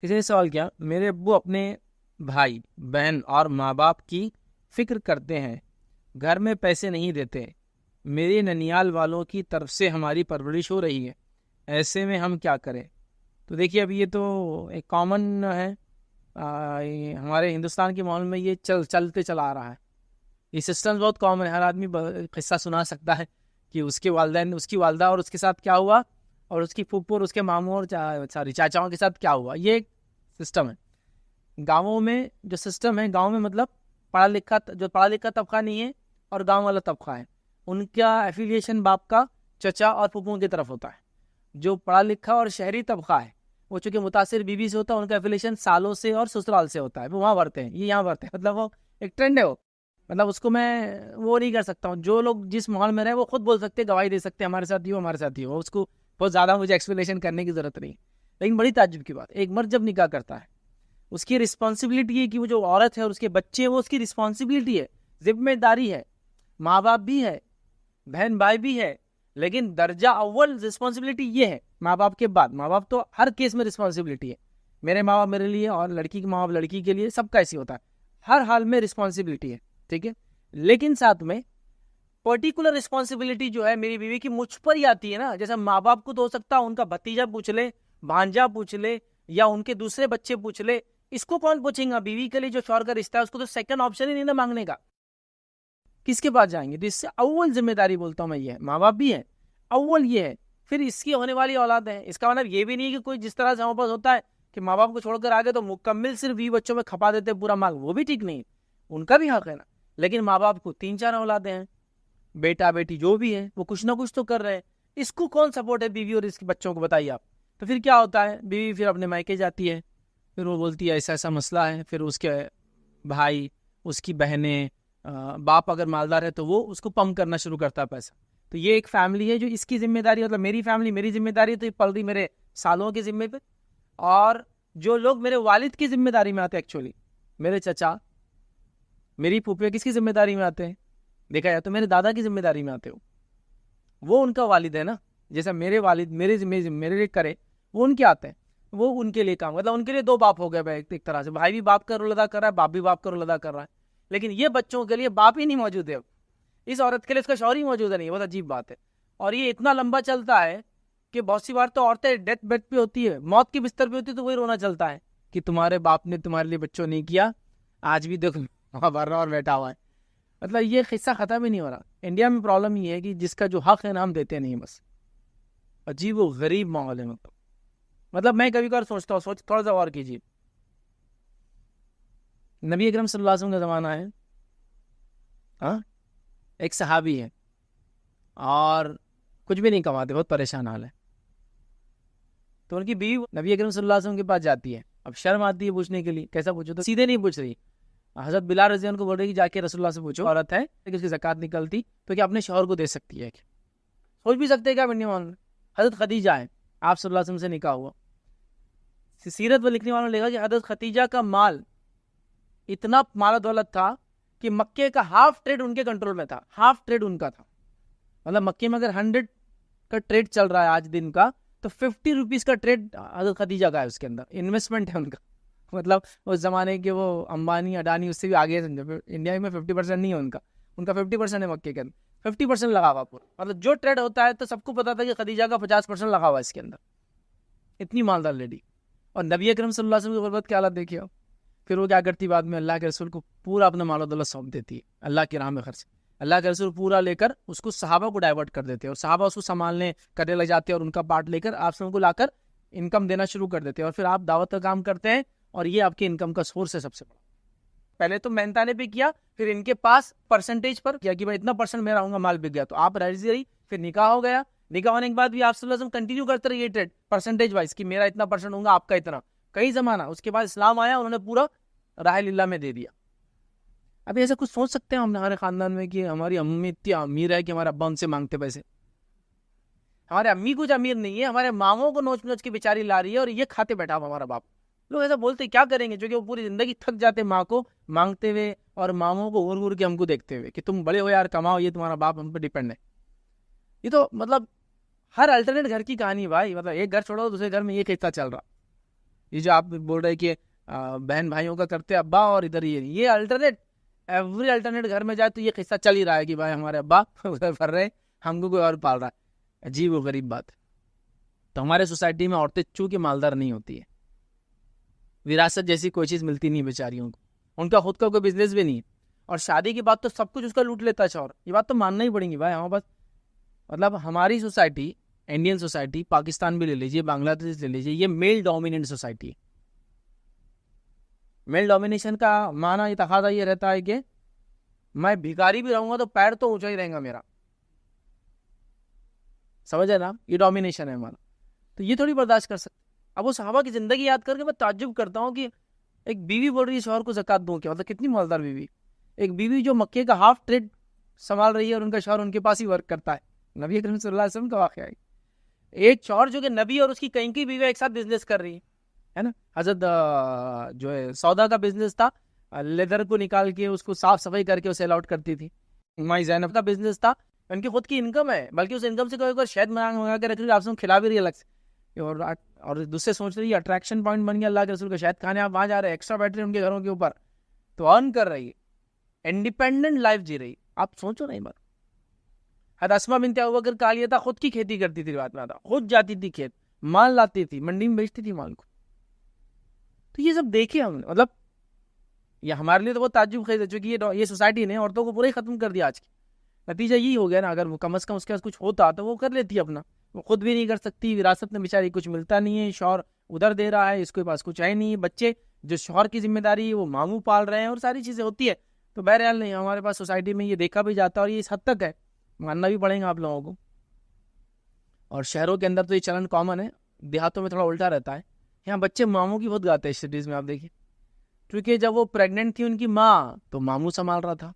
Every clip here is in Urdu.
کسی نے سوال کیا، میرے ابو اپنے بھائی بہن اور ماں باپ کی فکر کرتے ہیں، گھر میں پیسے نہیں دیتے، میرے ننیال والوں کی طرف سے ہماری پرورش ہو رہی ہے، ایسے میں ہم کیا کریں؟ تو دیکھیے ابھی یہ تو ایک کامن ہے، یہ ہمارے ہندوستان کے ماحول میں یہ چلتے چلا آ رہا ہے، یہ سسٹم بہت کامن ہے، ہر آدمی قصہ سنا سکتا ہے کہ اس کے والدین، اس کی والدہ اور اس کے ساتھ کیا ہوا، اور اس کی پھوپھو اور اس کے ماموں اور چاچاؤں کے ساتھ کیا ہوا. یہ ایک سسٹم ہے. گاؤں میں جو سسٹم ہے، گاؤں میں مطلب جو پڑھا لکھا طبقہ نہیں ہے اور گاؤں والا طبقہ ہے، ان کا ایفیلیشن باپ کا چچا اور پھوپھوں کی طرف ہوتا ہے. جو پڑھا لکھا اور شہری طبقہ ہے وہ چونکہ متاثر بیوی سے ہوتا ہے، ان کا ایفیلیشن سالوں سے اور سسرال سے ہوتا ہے، وہ وہاں بڑھتے ہیں، یہ یہاں بڑھتے ہیں. مطلب وہ ایک ٹرینڈ ہے، وہ مطلب اس کو میں وہ نہیں کر سکتا ہوں. جو لوگ جس ماحول میں رہے وہ خود بول سکتے، گواہی دے سکتے، ہمارے ساتھ ہی ہو، ہمارے ساتھ ہی ہو. اس کو بہت زیادہ مجھے ایکسپلینیشن کرنے کی ضرورت نہیں. لیکن بڑی تعجب کی بات، ایک مرد جب نکاح کرتا ہے، اس کی رسپانسبلٹی ہے کہ وہ جو عورت ہے اور اس کے بچے، وہ اس کی رسپانسبلٹی ہے، ذمہ داری ہے. ماں باپ بھی ہے، بہن بھائی بھی ہے، لیکن درجہ اول رسپانسبلٹی یہ ہے ماں باپ کے بعد. ماں باپ تو ہر کیس میں رسپانسبلٹی ہے، میرے ماں باپ میرے لیے اور لڑکی کے ماں باپ لڑکی کے لیے، سب کا ایسی ہوتا ہے، ہر حال میں رسپانسبلٹی ہے. ٹھیک ہے، لیکن ساتھ میں پرٹیکولر رسپانسبلٹی جو ہے میری بیوی کی مجھ پر ہی آتی ہے نا. جیسا ماں باپ کو تو ہو سکتا ہے ان کا بھتیجا پوچھ لے، بھانجا پوچھ لے، یا ان کے دوسرے بچے پوچھ لے، اس کو کون پوچھیں گا؟ بیوی کے لیے جو شوہر کا رشتہ ہے اس کو تو سیکنڈ آپشن ہی نہیں نا مانگنے کا، کس کے پاس جائیں گے؟ تو اس سے اول ذمہ داری بولتا ہوں میں یہ ہے، ماں باپ بھی ہے، اول یہ ہے، پھر اس کی ہونے والی اولاد ہے. اس کا مطلب یہ بھی نہیں کہ کوئی جس طرح سے ہمارے پاس ہوتا ہے کہ ماں باپ کو چھوڑ کر آگے تو مکمل صرف 20 بچوں میں کھپا دیتے پورا مال، وہ بھی ٹھیک نہیں، ان کا بھی حق ہے نا. لیکن ماں باپ کو 3-4 اولادیں ہیں، بیٹا بیٹی جو بھی ہے وہ کچھ نہ کچھ تو کر رہے ہیں. اس کو کون سپورٹ ہے بیوی اور اس کے بچوں کو؟ بتائیے آپ. تو پھر کیا ہوتا ہے، بیوی پھر اپنے مائکے جاتی ہے، پھر وہ بولتی ہے ایسا ایسا مسئلہ ہے، پھر اس کے بھائی، اس کی بہنیں، باپ اگر مالدار ہے تو وہ اس کو پمپ کرنا شروع کرتا ہے پیسہ. تو یہ ایک فیملی ہے جو اس کی ذمہ داری، مطلب میری فیملی میری ذمہ داری تو یہ پل رہی میرے سالوں کی ذمہ پہ. اور جو لوگ میرے والد کی ذمہ داری میں آتے ہیں، ایکچولی میرے چچا، میری پھوپھیاں کس کی ذمہ داری میں آتے ہیں؟ دیکھا جائے تو میرے دادا کی ذمہ داری میں آتے ہو، وہ ان کا والد ہے نا. جیسا میرے والد میرے لیے کرے، وہ ان کے آتے ہیں، وہ ان کے لیے کام، مطلب ان کے لیے 2 باپ ہو گئے بھائی. ایک طرح سے بھائی بھی باپ کا رول ادا کر رہا ہے، باپ بھی باپ کا رول ادا کر رہا ہے. لیکن یہ بچوں کے لیے باپ ہی نہیں موجود ہے، اس عورت کے لیے اس کا شوہر ہی موجود ہے نہیں. بہت عجیب بات ہے. اور یہ اتنا لمبا چلتا ہے کہ بہت سی بار تو عورتیں ڈیتھ بیڈ پہ ہوتی ہے، موت کی بستر پہ ہوتی ہے، تو وہی رونا چلتا ہے کہ تمہارے باپ نے تمہارے لیے بچوں نہیں کیا، آج بھی دیکھ بھر رہا اور بیٹھا ہوا ہے. مطلب یہ قصہ ختم ہی نہیں ہو رہا. انڈیا میں پرابلم یہ ہے کہ جس کا جو حق ہے نا ہم دیتے نہیں، بس عجیب و غریب ماحول ہے. مطلب میں کبھی کبھار سوچتا ہوں، تھوڑا سا غور کیجیے. نبی اکرم صلی اللہ علیہ وسلم کا زمانہ ہے، ہاں، ایک صحابی ہے اور کچھ بھی نہیں کماتے، بہت پریشان حال ہے. تو ان کی بیوی نبی اکرم صلی اللہ علیہ وسلم کے پاس جاتی ہے. اب شرم آتی ہے پوچھنے کے لیے، کیسا پوچھو؟ تو سیدھے نہیں پوچھ رہی. حضرت بلال رضی اللہ عنہ کو بول رہی کہ جا کے رسول اللہ سے پوچھو، عورت ہے کہ اس کی زکات نکلتی تو کیا اپنے شوہر کو دے سکتی ہے؟ سوچ بھی سکتے ہیں کیا بننے والوں. حضرت خدیجہ ہے، آپ صلی اللہ علیہ وسلم سے نکاح ہوا. سیرت میں لکھنے والوں نے لکھا کہ حضرت خدیجہ کا مال اتنا مال و دولت تھا کہ مکے کا ہاف ٹریڈ ان کے کنٹرول میں تھا، ہاف ٹریڈ ان کا تھا. مطلب مکے میں اگر 100 کا ٹریڈ چل رہا ہے آج دن کا، تو 50 روپیز کا ٹریڈ حضرت خدیجہ کا ہے، اس کے اندر انویسٹمنٹ ہے ان کا. مطلب اس زمانے کے وہ امبانی اڈانی اس سے بھی آگے سمجھو. انڈیا میں 50% نہیں ہے ان کا 50% ہے مکے کے اندر، 50% لگا ہوا پورا. مطلب جو ٹریڈ ہوتا ہے تو سب کو پتا تھا کہ خدیجہ کا 50% لگا ہوا اس کے اندر. اتنی مالدار لیڈی. اور نبی اکرم صلی اللہ علیہ وسلم کی غربت کے حالات دیکھیے. پھر وہ کیا کرتی بعد میں؟ اللہ کے رسول کو پورا اپنا مال و دولت سونپ دیتی ہے، اللہ کی راہ میں خرچ. اللہ کے رسول پورا لے کر اس کو صحابہ کو ڈائیورٹ کر دیتے ہیں، اور صحابہ اس کو سنبھالنے کرنے لگ جاتے ہیں، اور ان کا پارٹ لے کر آپ سب کو لا کر انکم دینا شروع کر دیتے ہیں. اور پھر آپ دعوت کا کام کرتے ہیں، اور یہ آپ کی انکم کا سورس ہے سب سے بڑا. پہلے تو محنتانے پہ کیا، پھر ان کے پاس پرسنٹیج پر کیا کہ بھائی اتنا پرسنٹ میرا ہوگا، مال بک گیا تو آپ راضی رہی. پھر نکاح ہو گیا، نکاح ہونے کے بعد بھی آپ صلی اللہ علیہ وسلم کنٹینیو کرتے رہے یہ ٹریڈ پرسنٹیج وائز کہ میرا اتنا پرسنٹ ہوگا، آپ کا اتنا. کئی زمانہ اس کے بعد اسلام آیا، انہوں نے پورا راہ اللہ میں دے دیا. ابھی ایسا کچھ سوچ سکتے ہیں ہم نے ہمارے خاندان میں کہ ہماری امی اتنی امیر ہے کہ ہمارے ابا ان سے مانگتے پیسے؟ ہمارے امی کچھ امیر نہیں ہے، ہمارے ماموں کو نوچ نوچ کے بیچاری لا رہی ہے، اور یہ کھاتے بیٹھا ہوا ہمارا باپ. لوگ ایسا بولتے کیا کریں گے؟ جو کہ وہ پوری زندگی تھک جاتے ماں کو مانگتے ہوئے اور ماموں کو گھور گھور کے ہم کو دیکھتے ہوئے کہ تم بڑے ہو یار، کماؤ، یہ تمہارا باپ ہم پہ ڈیپینڈ ہے. یہ تو مطلب ہر الٹرنیٹ گھر کی کہانی بھائی. مطلب ایک گھر چھوڑو دوسرے گھر میں یہ قصہ چل رہا. یہ جو آپ بول رہے کہ بہن بھائیوں کا کرتے ابا اور ادھر یہ الٹرنیٹ ایوری الٹرنیٹ گھر میں جائے تو یہ قصہ چل ہی رہا ہے کہ بھائی ہمارے ابا ادھر پڑھ رہے ہم کو کوئی اور پال رہا ہے. عجیب و غریب بات. تو ہمارے سوسائٹی میں عورتیں چونکہ مالدار نہیں ہوتی ہے, وراثت جیسی کوئی چیز ملتی نہیں بیچاریوں کو, ان کا خود کا کوئی بزنس بھی نہیں ہے, اور شادی کی بات تو سب کچھ اس کا لوٹ لیتا ہے شوہر. یہ بات تو ماننا ہی پڑیں گی بھائی. ہاں بس مطلب ہماری سوسائٹی, انڈین سوسائٹی, پاکستان بھی لے لیجیے, بنگلہ دیش لے لیجیے, یہ میل ڈومیننٹ سوسائٹی ہے. میل ڈومینیشن کا معنی یہ تقاضا یہ رہتا ہے کہ میں بھکاری بھی رہوں گا تو پیر تو اونچا ہی رہے گا میرا. سمجھ ہے نا, یہ ڈومینیشن ہے ہمارا. تو یہ تھوڑی برداشت کر سکتے. اب وہ صحابہ کی زندگی یاد کر کے میں تعجب کرتا ہوں کہ ایک بیوی بول رہی ہے شوہر کو زکات دوں کیا, مطلب کتنی مالدار بیوی. ایک بیوی جو مکے کا ہاف ٹریڈ سنبھال رہی ہے اور ان کا شوہر ان کے پاس ہی ورک کرتا ہے. نبی اکرم صلی اللہ علیہ وسلم کا واقعہ ہے. ایک شوہر جو کہ نبی اور اس کی کئی کی بیوی ایک ساتھ بزنس کر رہی ہے نا. حضرت جو ہے سودا کا بزنس تھا, لیدر کو نکال کے اس کو صاف صفائی کر کے اسے الاؤٹ کرتی تھی. مائی زینب کا بزنس تھا, ان کی خود کی انکم ہے, بلکہ اس انکم سے کوئی شہد منگا کے رکھ رہی ہے, آپ سے کھلا بھی رہی ہے الگ سے, اور دوسرے سوچ رہی ہے اٹریکشن پوائنٹ بن گیا اللہ کے رسول کا شہد کھانے, آپ وہاں جا رہے ہیں, ایکسٹرا بیٹھ رہے ہیں ان کے گھروں کے اوپر, تو ارن کر رہی ہے, انڈیپینڈنٹ لائف جی رہی. آپ سوچو نہیں بات. حضرت اسماء بنت ابوبکر کا حال یہ تھا, خود کی کھیتی کرتی تھی, بات میں آتا خود جاتی تھی کھیت, مال لاتی تھی, منڈی میں بیچتی تھی مال کو. تو یہ سب دیکھے ہم نے, مطلب یہ ہمارے لیے تو بہت تعجب خیز ہے, چونکہ یہ سوسائٹی نے عورتوں کو پورا ہی ختم کر دیا. آج کی نتیجہ یہی ہو گیا نا. اگر وہ کم از کم اس کے پاس کچھ ہوتا تو وہ کر لیتی اپنا, وہ خود بھی نہیں کر سکتی, وراثت میں بیچاری کچھ ملتا نہیں ہے, شوہر ادھر دے رہا ہے, اس کے پاس کچھ ہے نہیں, بچے جو شوہر کی ذمہ داری ہے وہ ماموں پال رہے ہیں, اور ساری چیزیں ہوتی ہے. تو بہرحال نہیں, ہمارے پاس سوسائٹی میں یہ دیکھا بھی جاتا ہے, اور یہ اس حد تک ہے, ماننا بھی پڑے گا آپ لوگوں کو. اور شہروں کے اندر تو یہ چلن کامن ہے, دیہاتوں میں تھوڑا الٹا رہتا ہے. یہاں بچے ماموں کی بہت گاتے ہیں سٹیز میں, آپ دیکھیے. کیونکہ جب وہ پریگننٹ تھی ان کی ماں تو ماموں سنبھال رہا تھا,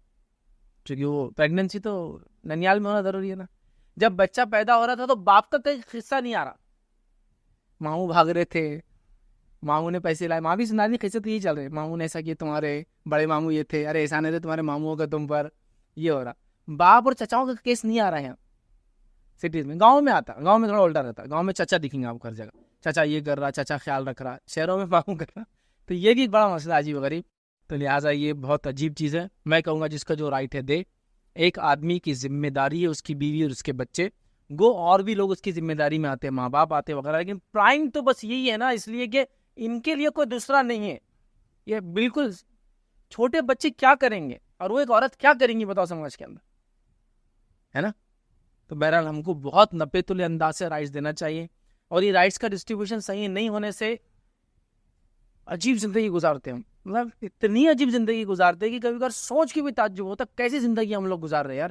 کیونکہ وہ پریگننسی تو ننیال میں ہونا ضروری ہے نا. جب بچہ پیدا ہو رہا تھا تو باپ کا کوئی قصہ نہیں آ رہا, ماموں بھاگ رہے تھے, ماموں نے پیسے لائے, ماں بھی سنا دی قصہ تو یہی چل رہے, ماموں نے ایسا کیا, تمہارے بڑے ماموں یہ تھے, ارے احسان تھے تمہارے ماموں کا تم پر, یہ ہو رہا. باپ اور چچاؤں کا کیس نہیں آ رہا ہے یہاں سٹیز میں. گاؤں میں آتا, گاؤں میں تھوڑا الٹا رہتا ہے. گاؤں میں چچا دکھیں گے آپ ہر جگہ, چچا یہ کر رہا, چچا خیال رکھ رہا. شہروں میں ماموں کر رہا. تو یہ بھی ایک بڑا مسئلہ عجیب و غریب. تو لہٰذا یہ بہت عجیب چیز ہے. میں کہوں گا جس کا جو رائٹ ہے دے. ایک آدمی کی ذمہ داری ہے اس کی بیوی اور اس کے بچے, گو اور بھی لوگ اس کی ذمہ داری میں آتے ہیں, ماں باپ آتے ہیں وغیرہ, لیکن پرائم تو بس یہی ہے نا, اس لیے کہ ان کے لیے کوئی دوسرا نہیں ہے. یہ بالکل چھوٹے بچے کیا کریں گے اور وہ ایک عورت کیا کریں گی بتاؤ سماج کے اندر, ہے نا. تو بہرحال ہم کو بہت نپے تلے انداز سے رائٹس دینا چاہیے, اور یہ رائٹس کا ڈسٹریبیوشن صحیح نہیں ہونے سے عجیب زندگی گزارتے ہیں. مطلب اتنی عجیب زندگی گزارتے ہیں کہ کبھی کبھار سوچ کے بھی تعجب ہوتا کیسی زندگی ہم لوگ گزار رہے ہیں یار.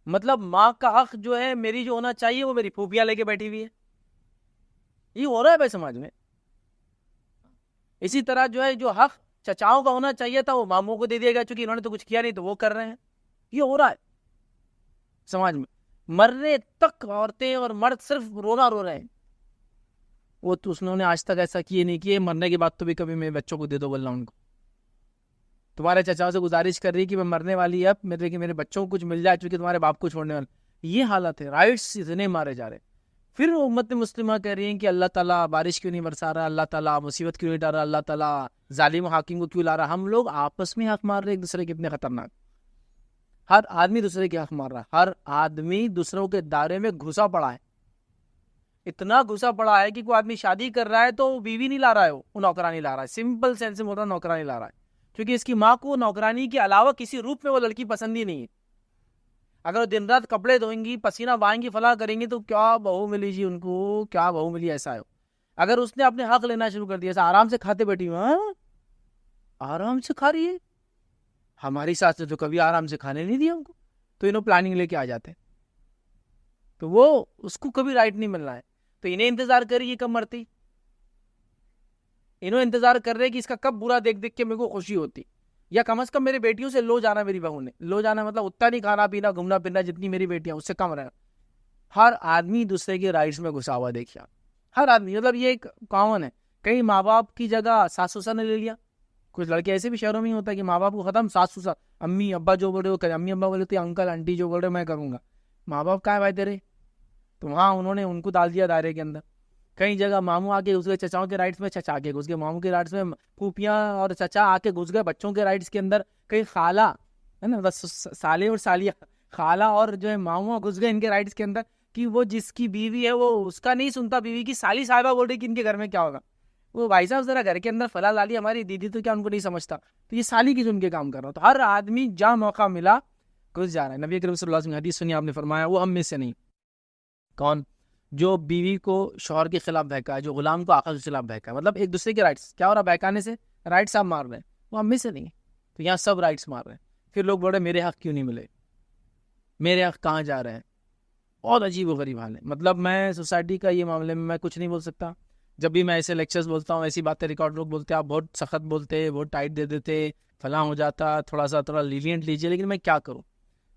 مطلب ماں کا حق جو ہے میری جو ہونا چاہیے وہ میری پھوپھیاں لے کے بیٹھی ہوئی ہے. یہ ہو رہا ہے بھائی سماج میں. اسی طرح جو ہے جو حق چچاؤں کا ہونا چاہیے تھا وہ ماموں کو دے دیا گیا, چونکہ انہوں نے تو کچھ کیا نہیں تو وہ کر رہے ہیں. یہ ہو رہا ہے سماج میں. مرنے تک عورتیں اور مرد صرف رونا رو رہے ہیں. وہ تو اس نے آج تک ایسا کیے نہیں کیے, مرنے کے بعد تو بھی کبھی میرے بچوں کو دے دو بولنا ان کو. تمہارے چچاؤں سے گزارش کر رہی کہ میں مرنے والی ہے, اب میرے بچوں کو کچھ مل جائے چونکہ تمہارے باپ کو چھوڑنے والے. یہ حالت ہے, رائٹس اتنے مارے جا رہے. پھر امت مسلمہ کہہ رہی ہیں کہ اللہ تعالیٰ بارش کیوں نہیں برسا رہا, اللہ تعالیٰ مصیبت کیوں نہیں ڈال رہا, اللہ تعالیٰ ظالم حاکم کو کیوں لا رہا. ہم لوگ آپس میں حق مار رہے ایک دوسرے کے, کتنے خطرناک. ہر آدمی دوسرے کے حق مار رہا ہے, ہر آدمی دوسروں کے دائرے میں گھسا پڑا ہے. اتنا گھسا پڑا ہے کہ کوئی آدمی شادی کر رہا ہے تو بیوی نہیں لا رہا ہے, وہ نوکرانی لا رہا ہے. سمپل سینس میں بول رہا ہے, نوکرانی لا رہا ہے, کیونکہ اس کی ماں کو نوکرانی کے علاوہ کسی روپ میں وہ لڑکی پسند ہی نہیں ہے. اگر وہ دن رات کپڑے دھوئیں گی, پسینہ بہائیں گی, فلاں کریں گی, تو کیا بہو ملی جی ان کو, کیا بہو ملی ایسا ہے. اگر اس نے اپنے حق لینا شروع کر دیا, ایسا آرام سے کھاتے بیٹھی ہوں, آرام سے کھا رہی ہے. ہماری ساس نے تو کبھی آرام سے کھانے نہیں دیا ہم کو, تو انہوں پلاننگ لے کے آ جاتے ہیں, تو وہ اس کو کبھی رائٹ نہیں ملنا ہے. تو انہیں انتظار کری یہ کب مرتی, انہوں انتظار کر رہے کہ اس کا کب برا دیکھ دیکھ کے میرے کو خوشی ہوتی, یا کم از کم میری بیٹیوں سے لو جانا. میری بہو نے لو جانا مطلب اتنا نہیں کھانا پینا گھومنا پھرنا جتنی میری بیٹیاں, اس سے کم رہنا. ہر آدمی دوسرے کے رائٹس میں گھسا ہوا دیکھیا, ہر آدمی. مطلب یہ ایک کامن ہے. کئی ماں باپ کی جگہ ساس سسر نے لے لیا. کچھ لڑکے ایسے بھی شہروں میں ہی ہوتا ہے کہ ماں باپ کو ختم, ساس سسر, امی ابا جو بول رہے وہ کرے. امی ابا بولے تو انکل آنٹی جو بول رہے میں کروں گا. ماں باپ کہاں ہے بھائی تیرے, تو وہاں انہوں نے ان کو ڈال دیا دائرے کے اندر. کئی جگہ ماموں آ کے گھس گئے چچاؤں کے رائٹس میں، چچا کے گھس گئے ماموں کے رائٹس میں، پھوپھیاں اور چچا آ کے گھس گئے بچوں کے رائٹس کے اندر، کئی خالہ ہے نا، بس سالے اور سالیہ، خالہ اور جو ہے ماموں گھس گئے ان کے رائٹس کے اندر، کہ وہ جس کی بیوی ہے وہ اس کا نہیں سنتا، بیوی کی سالی صاحبہ بول رہی کہ ان کے گھر میں کیا ہوگا، وہ بھائی صاحب ذرا گھر کے اندر فلاں لالی ہماری دیدی تو کیا ان کو نہیں سمجھتا، تو یہ سالی کی سن کے کام کر رہا ہوں. تو ہر آدمی جہاں موقع ملا گھس جا رہا ہے. نبی کریم صلی اللہ علیہ وسلم حدیث سنی آپ نے فرمایا وہ ہم میں سے نہیں. کون؟ جو بیوی کو شوہر کے خلاف بہکا ہے، جو غلام کو آقا کے خلاف بہکا ہے، مطلب ایک دوسرے کے رائٹس کیا ہو رہا ہے بہکانے سے، رائٹس آپ مار رہے ہیں، وہ ہم میں سے نہیں ہے. تو یہاں سب رائٹس مار رہے ہیں. پھر لوگ بولے میرے حق کیوں نہیں ملے، میرے حق کہاں جا رہے ہیں. بہت عجیب و غریب حال ہے. مطلب میں سوسائٹی کا یہ معاملے میں میں کچھ نہیں بول سکتا. جب بھی میں ایسے لیکچرز بولتا ہوں، ایسی باتیں ریکارڈ لوگ بولتے ہیں آپ بہت سخت بولتے، بہت ٹائٹ دے دیتے، فلاں ہو جاتا، تھوڑا لینینٹ لیجیے. لیکن میں کیا کروں،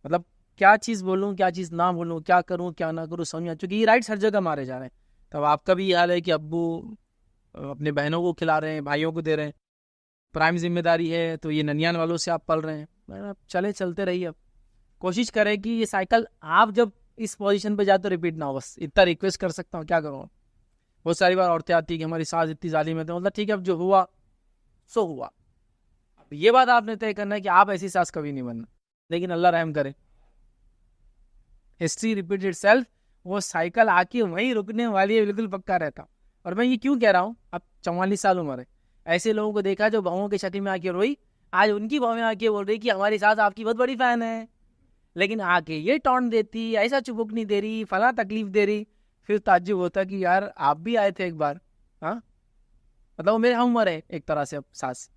مطلب کیا چیز بولوں کیا چیز نہ بولوں، کیا کروں کیا نہ کروں، سمجھ چونکہ یہ رائٹس ہر جگہ مارے جا رہے ہیں. تب آپ کا بھی یہ حال ہے کہ ابو اپنے بہنوں کو کھلا رہے ہیں، بھائیوں کو دے رہے ہیں، پرائم ذمہ داری ہے، تو یہ ننیان والوں سے آپ پل رہے ہیں. چلتے رہیے. اب کوشش کریں کہ یہ سائیکل آپ جب اس پوزیشن پہ جاتے ریپیٹ نہ ہو. بس اتنا ریکویسٹ کر سکتا ہوں، کیا کروں. بہت ساری بار عورتیں آتی کہ ہماری ساس اتنی ظالم ہے، تو مطلب ٹھیک ہے اب جو ہوا سو ہوا. اب یہ بات آپ نے طے کرنا ہے کہ آپ ایسی ساس کبھی نہیں بننا. لیکن اللہ رحم کرے، ہسٹری ریپیٹ اٹ سیلف، وہ سائیکل آ کے وہیں رکنے والی ہے، بالکل پکا رہتا. اور میں یہ کیوں کہہ رہا ہوں، اب 44 سال عمر ہے، ایسے لوگوں کو دیکھا جو بہوؤں کے شکل میں آ کے روئی، آج ان کی بہویں آ کے بول رہی کہ ہماری ساس آپ کی بہت بڑی فین ہے، لیکن آ کے یہ ٹونٹ دیتی، ایسا چبک نہیں دے رہی، فلاں تکلیف دے رہی. پھر تعجب ہوتا کہ یار آپ بھی آئے تھے ایک بار، ہاں مطلب وہ میرے ہم عمر ہے ایک طرح سے اب ساس،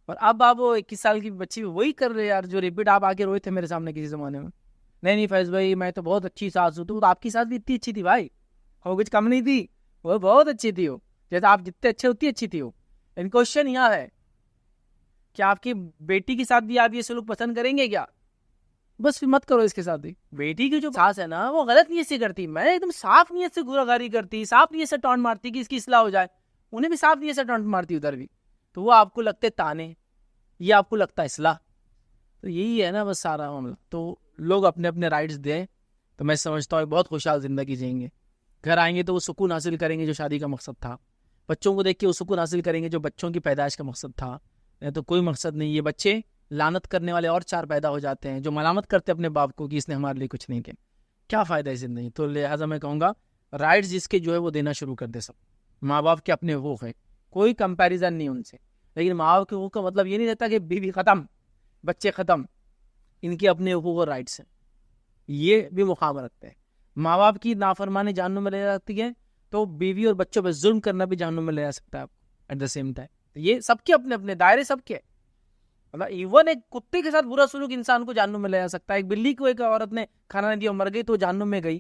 اور اب آپ وہ 21 سال کی بچی وہی کر رہے یار جو ریپیٹ آپ آ کے روئے تھے میرے سامنے کسی زمانے میں. نہیں فیض بھائی میں تو بہت اچھی ساس ہوں. تو آپ کی ساس بھی اتنی اچھی تھی بھائی، وہ کچھ کم نہیں تھی، وہ بہت اچھی تھی. وہ جیسے آپ جتنے اچھے اتنی اچھی تھی. وہ ان کوشچن یہاں ہے کہ آپ کی بیٹی کے ساتھ بھی آپ یہ سلوک پسند کریں گے کیا؟ بس پھر مت کرو اس کے ساتھ بھی. بیٹی کی جو ساس ہے نا وہ غلط نیت سے کرتی، میں ایک دم صاف نیت سے گناہگاری کرتی، صاف نیت سے ٹانٹ مارتی کہ اس کی اصلاح ہو جائے، انہیں بھی صاف نیت سے ٹانٹ مارتی ادھر بھی. تو وہ آپ کو لگتے تانے، یہ آپ کو لگتا ہے اصلاح. تو یہی ہے نا بس سارا معاملہ. تو لوگ اپنے اپنے رائٹس دیں تو میں سمجھتا ہوں بہت خوشحال زندگی جئیں گے. گھر آئیں گے تو وہ سکون حاصل کریں گے جو شادی کا مقصد تھا. بچوں کو دیکھ کے وہ سکون حاصل کریں گے جو بچوں کی پیدائش کا مقصد تھا. نہیں تو کوئی مقصد نہیں. یہ بچے لعنت کرنے والے اور 4 پیدا ہو جاتے ہیں جو ملامت کرتے اپنے باپ کو کہ اس نے ہمارے لیے کچھ نہیں کیا. کیا فائدہ ہے زندگی. تو لہٰذا میں کہوں گا رائٹس جس کے جو ہے وہ دینا شروع کر دے. سب ماں باپ کے اپنے حقوق ہیں، کوئی کمپیریزن نہیں ان سے. لیکن ماں باپ کے حقوق کا مطلب یہ نہیں رہتا کہ بیوی ختم، بچے ختم. ان کے اپنے حقوق اور رائٹس ہیں، یہ بھی مقام رکھتے ہیں. ماں باپ کی نافرمانی جہنم میں لے جاتی ہے تو بیوی اور بچوں پہ ظلم کرنا بھی جہنم میں لے جا سکتا ہے آپ ایٹ دا سیم ٹائم. یہ سب کے اپنے اپنے دائرے، سب کے. مطلب ایون ایک کتے کے ساتھ برا سلوک انسان کو جہنم میں لے جا سکتا ہے. ایک بلی کو ایک عورت نے کھانا نہیں دیا مر گئی تو جہنم میں گئی.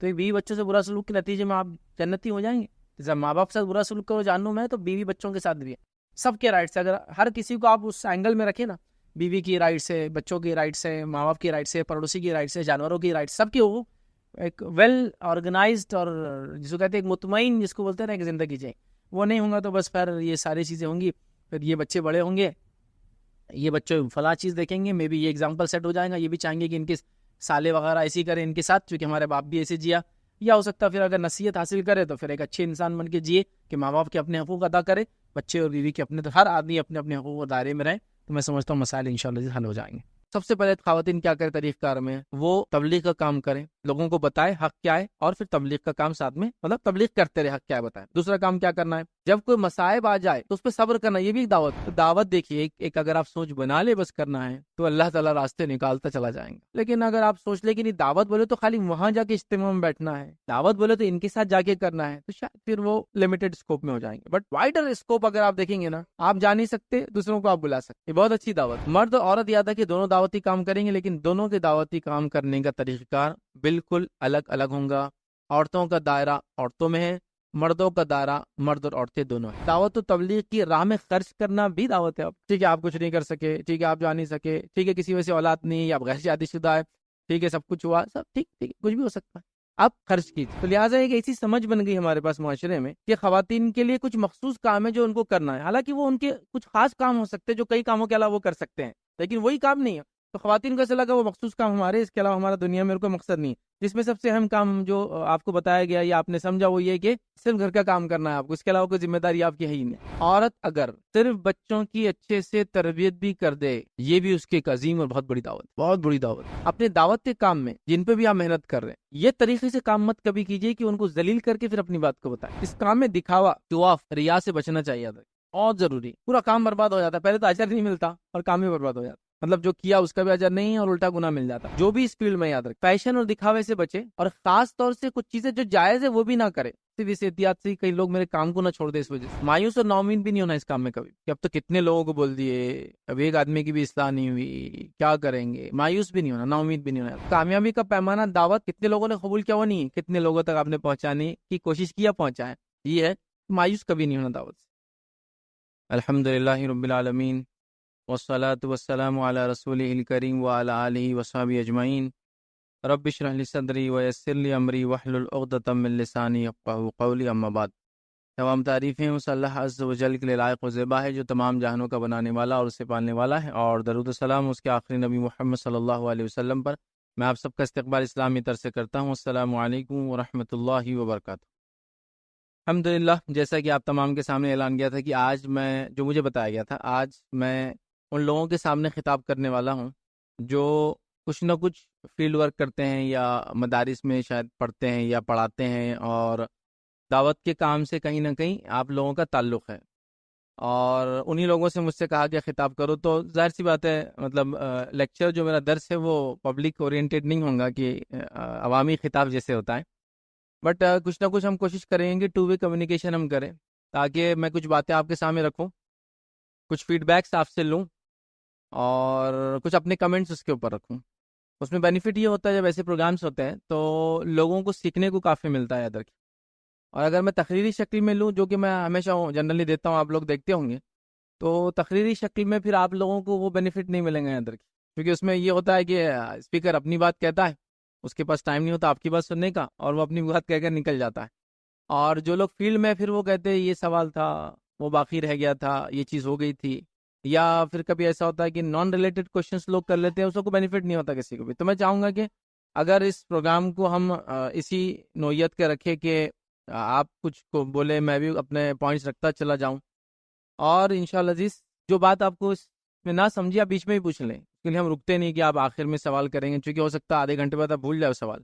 تو ایک بیوی بچوں سے برا سلوک کے نتیجے میں آپ جنتی ہو جائیں گے. جب ماں باپ کے ساتھ برا سلوک کرو جہنم میں ہے، تو بیوی بچوں کے ساتھ بھی ہے. سب کے رائٹس. اگر ہر کسی کو آپ اس اینگل میں رکھیں نا، بیوی کی رائٹس ہے، بچوں کی رائٹس ہے، ماں باپ کی رائٹس ہے، پڑوسی کی رائٹس ہے، جانوروں کی رائٹس، سب کی وہ ایک ویل آرگنائزڈ اور جس کو کہتے ہیں ایک مطمئن، جس کو بولتے ہیں نا ایک زندگی جائے. وہ نہیں ہوں گا تو بس پھر یہ ساری چیزیں ہوں گی. پھر یہ بچے بڑے ہوں گے، یہ بچے فلاں چیز دیکھیں گے، میں بھی یہ ایگزامپل سیٹ ہو جائے گا، یہ بھی چاہیں گے کہ ان کے سالے وغیرہ ایسی کریں ان کے ساتھ کیونکہ ہمارے باپ بھی ایسے جیا. یا ہو سکتا ہے پھر اگر نصیحت حاصل کرے تو پھر ایک اچھے انسان بن کے جیے کہ ماں باپ کے اپنے حقوق ادا کرے، بچے اور بیوی کے اپنے. تو ہر آدمی اپنے اپنے حقوق و دائرے میں رہے تو میں سمجھتا ہوں مسائل انشاءاللہ حل ہو جائیں گے. سب سے پہلے خواتین کیا کریں طریقہ کار میں، وہ تبلیغ کا کام کریں، لوگوں کو بتائے حق کیا ہے، اور پھر تبلیغ کا کام ساتھ میں، مطلب تبلیغ کرتے رہے حق کیا ہے بتائیں. دوسرا کام کیا کرنا ہے، جب کوئی مصائب آ جائے تو اس پہ صبر کرنا. یہ بھی ایک دعوت دیکھیے ایک اگر آپ سوچ بنا لے بس کرنا ہے تو اللہ تعالیٰ راستے نکالتا چلا جائیں گے. لیکن اگر آپ سوچ لے کہ نہیں دعوت بولے تو خالی وہاں جا کے اجتماع میں بیٹھنا ہے، دعوت بولے تو ان کے ساتھ جا کے کرنا ہے، تو شاید پھر وہ لمیٹڈ اسکوپ میں ہو جائیں گے. بٹ وائڈر اسکوپ اگر آپ دیکھیں گے نا، آپ جا نہیں سکتے دوسروں کو آپ بلا سکتے. یہ بہت اچھی دعوت. مرد اور عورت یاد ہے کہ دونوں دعوتی کام کریں گے، لیکن دونوں کے دعوتی کام کرنے کا طریقہ کار بالکل الگ الگ ہوں گا. عورتوں کا دائرہ عورتوں میں ہے، مردوں کا دائرہ مرد اور عورتیں دونوں ہیں. دعوت و تبلیغ کی راہ میں خرچ کرنا بھی دعوت ہے. ٹھیک ہے آپ کچھ نہیں کر سکے، ٹھیک ہے آپ جا نہیں سکے، ٹھیک ہے کسی وجہ سے اولاد نہیں، یا غیر شادی شدہ ہے، ٹھیک ہے سب کچھ ہوا، سب ٹھیک کچھ بھی ہو سکتا ہے، آپ خرچ کیجیے. تو لہٰذا ایک ایسی سمجھ بن گئی ہمارے پاس معاشرے میں کہ خواتین کے لیے کچھ مخصوص کام ہے جو ان کو کرنا ہے. حالانکہ وہ ان کے کچھ خاص کام ہو سکتے ہیں جو کئی کاموں کے علاوہ وہ کر سکتے ہیں، لیکن وہی کام نہیں ہے. تو خواتین کو ایسا لگا وہ مخصوص کام ہمارے، اس کے علاوہ ہمارا دنیا میں کوئی مقصد نہیں، جس میں سب سے اہم کام جو آپ کو بتایا گیا یا آپ نے سمجھا وہ یہ کہ صرف گھر کا کام کرنا ہے آپ کو، اس کے علاوہ کوئی ذمہ داری آپ کی ہے ہی نہیں۔ عورت اگر صرف بچوں کی اچھے سے تربیت بھی کر دے، یہ بھی اس کی ایک عظیم اور بہت بڑی دعوت، بہت بڑی دعوت۔ اپنے دعوت کے کام میں جن پہ بھی آپ محنت کر رہے ہیں، یہ طریقے سے کام مت کبھی کیجیے کہ ان کو ذلیل کر کے پھر اپنی بات کو بتائیں۔ اس کام میں دکھاوا، شو آف، ریا سے بچنا چاہیے، بہت ضروری۔ پورا کام برباد ہو جاتا ہے، پہلے تو اجر نہیں ملتا اور کام بھی برباد ہو جاتا، مطلب جو کیا اس کا بھی اجر نہیں اور الٹا گناہ مل جاتا۔ جو بھی اس فیلڈ میں یاد رکھ، فیشن اور دکھاوے سے بچے، اور خاص طور سے کچھ چیزیں جو جائز ہے وہ بھی نہ کرے۔ صرف اس احتیاط سے کئی لوگ میرے کام کو نہ چھوڑ دے، اس وجہ سے مایوس اور ناامید بھی نہیں ہونا اس کام میں کبھی، کہ اب تو کتنے لوگوں کو بول دیے، اب ایک آدمی کی بھی اصلاح نہیں ہوئی، کیا کریں گے۔ مایوس بھی نہیں ہونا، ناامید بھی نہیں ہونا۔ کامیابی کا پیمانہ دعوت کتنے لوگوں نے قبول کیا وہ نہیں، کتنے لوگوں تک آپ نے پہنچانے کی کوشش کیا، پہنچائے، یہ ہے۔ مایوس کبھی نہیں ہونا دعوت سے۔ الحمدللہ رب العالمین، والصلاة والسلام علی رسولہ الکریم وعلی آلہ وصحبہ اجمعین۔ رب اشرح لی صدری ویسر لی امری واحلل عقدۃ من لسانی یفقہوا قولی، اما بعد۔ تمام تعریفیں اس اللہ عز و جل کے لیے لائق و زیبا ہے جو تمام جہانوں کا بنانے والا اور اسے پالنے والا ہے، اور درود و سلام اس کے آخری نبی محمد صلی اللہ علیہ وسلم پر۔ میں آپ سب کا استقبال اسلامی طرز سے کرتا ہوں۔ السلام علیکم ورحمۃ اللہ وبرکاتہ۔ الحمدللہ، جیسا کہ آپ تمام کے سامنے اعلان کیا تھا کہ آج میں، جو مجھے بتایا گیا تھا، آج میں ان لوگوں کے سامنے خطاب کرنے والا ہوں جو کچھ نہ کچھ فیلڈ ورک کرتے ہیں یا مدارس میں شاید پڑھتے ہیں یا پڑھاتے ہیں، اور دعوت کے کام سے کہیں نہ کہیں آپ لوگوں کا تعلق ہے، اور انہی لوگوں سے مجھ سے کہا کہ خطاب کرو، تو ظاہر سی بات ہے، مطلب لیکچر جو میرا درس ہے وہ پبلک اورینٹیڈ نہیں ہوگا کہ عوامی خطاب جیسے ہوتا ہے، بٹ کچھ نہ کچھ ہم کوشش کریں گے، ٹو وے کمیونیکیشن ہم کریں، تاکہ میں کچھ باتیں آپ کے سامنے رکھوں، کچھ فیڈ بیکس آپ سے لوں، اور کچھ اپنے کمنٹس اس کے اوپر رکھوں۔ اس میں بینیفٹ یہ ہوتا ہے جب ایسے پروگرامس ہوتے ہیں تو لوگوں کو سیکھنے کو کافی ملتا ہے ادھر کی، اور اگر میں تقریری شکل میں لوں، جو کہ میں ہمیشہ جنرلی دیتا ہوں، آپ لوگ دیکھتے ہوں گے، تو تقریری شکل میں پھر آپ لوگوں کو وہ بینیفٹ نہیں ملیں گے ادھر کی، کیونکہ اس میں یہ ہوتا ہے کہ اسپیکر اپنی بات کہتا ہے، اس کے پاس ٹائم نہیں ہوتا آپ کی بات سننے کا، اور وہ اپنی بات کہہ کر نکل جاتا ہے، اور جو لوگ فیلڈ میں پھر وہ کہتے ہیں یہ سوال تھا، وہ باقی رہ گیا تھا، یہ چیز ہو گئی تھی، یا پھر کبھی ایسا ہوتا ہے کہ نان ریلیٹڈ کوشچنس لوگ کر لیتے ہیں، اس کو بینیفٹ نہیں ہوتا کسی کو بھی۔ تو میں چاہوں گا کہ اگر اس پروگرام کو ہم اسی نوعیت کے رکھے کہ آپ کچھ کو بولے، میں بھی اپنے پوائنٹس رکھتا چلا جاؤں، اور انشاءاللہ عزیز جو بات آپ کو اس میں نہ سمجھے آپ بیچ میں ہی پوچھ لیں، اس کے لیے ہم رکتے نہیں کہ آپ آخر میں سوال کریں گے، چونکہ ہو سکتا ہے آدھے گھنٹے بعد آپ بھول جائے سوال،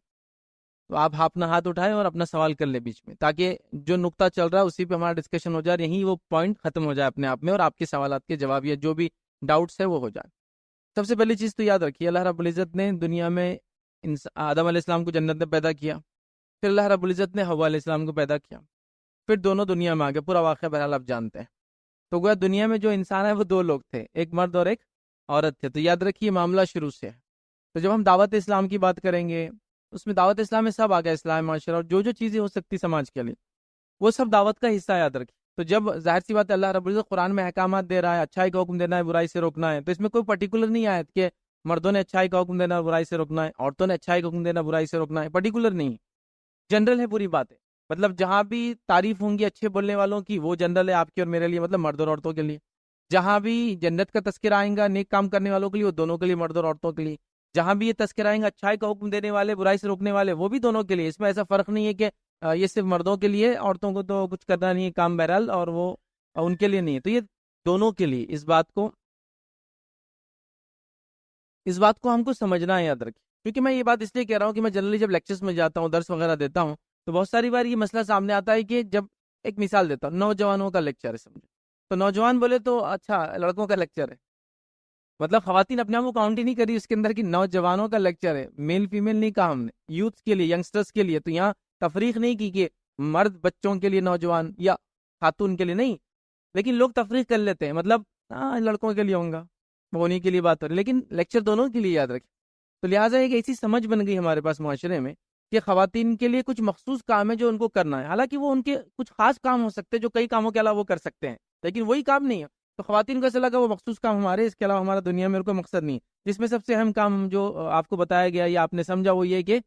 تو آپ اپنا ہاتھ اٹھائیں اور اپنا سوال کر لیں بیچ میں، تاکہ جو نقطہ چل رہا ہے اسی پہ ہمارا ڈسکشن ہو جائے، یہیں وہ پوائنٹ ختم ہو جائے اپنے آپ میں، اور آپ کے سوالات کے جواب یا جو بھی ڈاؤٹس ہے وہ ہو جائے۔ سب سے پہلی چیز تو یاد رکھیے، اللہ رب العزت نے دنیا میں آدم علیہ السلام کو جنت میں پیدا کیا، پھر اللہ رب العزت نے حوا علیہ السلام کو پیدا کیا، پھر دونوں دنیا میں آ گئے، پورا واقعہ بہرحال آپ جانتے ہیں۔ تو گویا دنیا میں جو انسان ہے وہ دو لوگ تھے، ایک مرد اور ایک عورت تھے، تو یاد رکھیے معاملہ شروع سے ہے۔ تو جب ہم دعوت اسلام کی بات کریں گے، اس میں دعوت اسلام میں سب آ گیا، اسلام، معاشرہ، اور جو جو چیزیں ہو سکتی سماج کے لیے، وہ سب دعوت کا حصہ یاد رکھیں۔ تو جب ظاہر سی بات ہے اللہ رب العزت قرآن میں احکامات دے رہا ہے، اچھائی کا حکم دینا ہے، برائی سے روکنا ہے، تو اس میں کوئی پرٹیکولر نہیں آیت کہ مردوں نے اچھائی کا حکم دینا ہے، برائی سے روکنا ہے، عورتوں نے اچھائی کا حکم دینا ہے، برائی سے روکنا ہے، پرٹیکولر نہیں، جنرل ہے پوری بات ہے۔ مطلب جہاں بھی تعریف ہوں گی اچھے بولنے والوں کی، وہ جنرل ہے آپ کی اور میرے لیے، مطلب مرد اور عورتوں کے لیے۔ جہاں بھی جنت کا تذکرہ آئیں گا نیک کام کرنے والوں کے لیے، وہ دونوں کے لیے، مرد اور عورتوں کے لیے۔ جہاں بھی یہ تذکرہ آئیں گا اچھائی کا حکم دینے والے، برائی سے روکنے والے، وہ بھی دونوں کے لیے۔ اس میں ایسا فرق نہیں ہے کہ یہ صرف مردوں کے لیے، عورتوں کو تو کچھ کرنا نہیں ہے کام بہرحال، اور وہ ان کے لیے نہیں ہے، تو یہ دونوں کے لیے۔ اس بات کو ہم کو سمجھنا ہے، یاد رکھیں، کیونکہ میں یہ بات اس لیے کہہ رہا ہوں کہ میں جنرلی جب لیکچرز میں جاتا ہوں، درس وغیرہ دیتا ہوں، تو بہت ساری بار یہ مسئلہ سامنے آتا ہے کہ جب ایک مثال دیتا ہوں، نوجوانوں کا لیکچر ہے سمجھو، تو نوجوان بولے تو اچھا لڑکوں کا لیکچر ہے، مطلب خواتین اپنے آپ کو کاؤنٹ ہی نہیں کری اس کے اندر، کہ نوجوانوں کا لیکچر ہے، میل فیمیل نہیں کہا ہم نے، یوتھ کے لیے، ینگسٹرز کے لیے، تو یہاں تفریق نہیں کی کہ مرد بچوں کے لیے نوجوان یا خاتون کے لیے نہیں، لیکن لوگ تفریق کر لیتے ہیں، مطلب لڑکوں کے لیے ہوں گا، وہ انہیں کے لیے بات ہو رہی ہے، لیکن لیکچر دونوں کے لیے یاد رکھیں۔ تو لہٰذا ایک ایسی سمجھ بن گئی ہمارے پاس معاشرے میں کہ خواتین کے لیے کچھ مخصوص کام ہے جو ان کو کرنا ہے، حالانکہ وہ ان کے کچھ خاص کام ہو سکتے ہیں جو کئی کاموں کے علاوہ وہ کر سکتے ہیں، لیکن وہی کام نہیں ہے، تو خواتین کو ایسا لگا وہ مخصوص کام ہمارے، اس کے علاوہ ہمارا دنیا میں کوئی مقصد نہیں، جس میں سب سے اہم کام جو آپ کو بتایا گیا یا آپ نے سمجھا وہ یہ کہ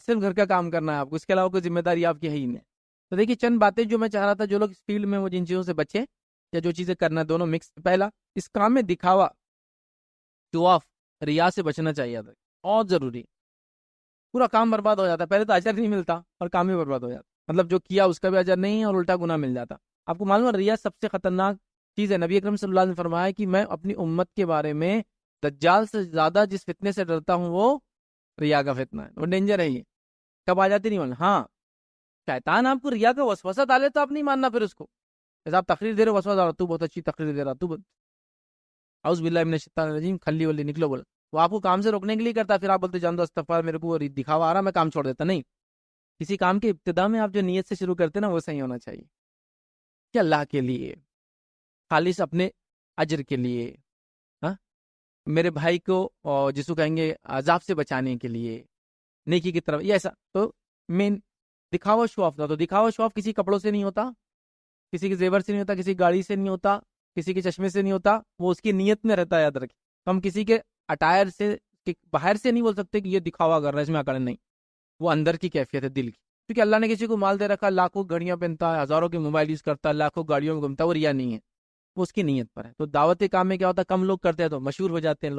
صرف گھر کا کام کرنا ہے آپ کو، اس کے علاوہ کوئی ذمہ داری آپ کی ہے ہی نہیں۔ تو دیکھیے چند باتیں جو میں چاہ رہا تھا، جو لوگ اس فیلڈ میں وہ جن چیزوں سے بچے یا جو چیزیں کرنا ہے، دونوں مکس۔ پہلا، اس کام میں دکھاوا، شو آف، ریا سے بچنا چاہیے تھا، بہت ضروری، پورا کام برباد ہو جاتا، پہلے تو اجر نہیں ملتا اور کام بھی برباد ہو جاتا، مطلب جو کیا اس کا بھی اجر نہیں اور الٹا گناہ مل جاتا۔ آپ کو معلوم ہے ریا سب سے خطرناک چیز ہے، نبی اکرم صلی اللہ علیہ وسلم نے فرمایا کہ میں اپنی امت کے بارے میں دجال سے زیادہ جس فتنے سے ڈرتا ہوں وہ ریا کا فتنہ ہے، وہ ڈینجر ہے، یہ کب آ جاتی نہیں معلوم۔ ہاں شیطان آپ کو ریا کا وسوسہ ڈالے تو آپ نہیں ماننا پھر اس کو، جیسے آپ تقریر دے رہے ہو وسوسہ ڈالو، تو بہت اچھی تقریر دے رہا، تو اعوذ باللہ من الشیطان الرجیم، کھلی ولی نکلو بول، وہ آپ کو کام سے روکنے کے لیے کرتا ہے، پھر آپ بولتے جان دو استغفار، میرے کو دکھاوا آ رہا میں کام چھوڑ دیتا، نہیں، کسی کام کے ابتدا میں آپ جو نیت سے شروع کرتے ہیں نا وہ صحیح ہونا چاہیے کہ اللہ کے لیے، خالص اپنے اجر کے لیے، ہاں میرے بھائی کو جس کو کہیں گے عذاب سے بچانے کے لیے، نیکی کی طرف، یہ ایسا تو مین دکھاوا شو آف تھا، تو دکھاوا شو آف کسی کپڑوں سے نہیں ہوتا، کسی کے زیور سے نہیں ہوتا، کسی گاڑی سے نہیں ہوتا، کسی کے چشمے سے نہیں ہوتا، وہ اس کی نیت میں رہتا ہے، یاد رکھیں، ہم کسی کے اٹائر سے باہر سے نہیں بول سکتے کہ یہ دکھاوا کر رہا ہے اس میں اکڑ نہیں، وہ اندر کی کیفیت ہے دل کی، کیونکہ اللہ نے کسی کو مال دے رکھا، لاکھوں گھڑیاں پہنتا ہے، ہزاروں کے موبائل یوز کرتا ہے، لاکھوں گاڑیوں میں گھومتا ہے، وہ ریا نہیں ہے، وہ اس کی نیت پر ہے۔ تو دعوت کام میں کیا ہوتا ہے، کم لوگ کرتے ہیں تو مشہور ہو جاتے ہیں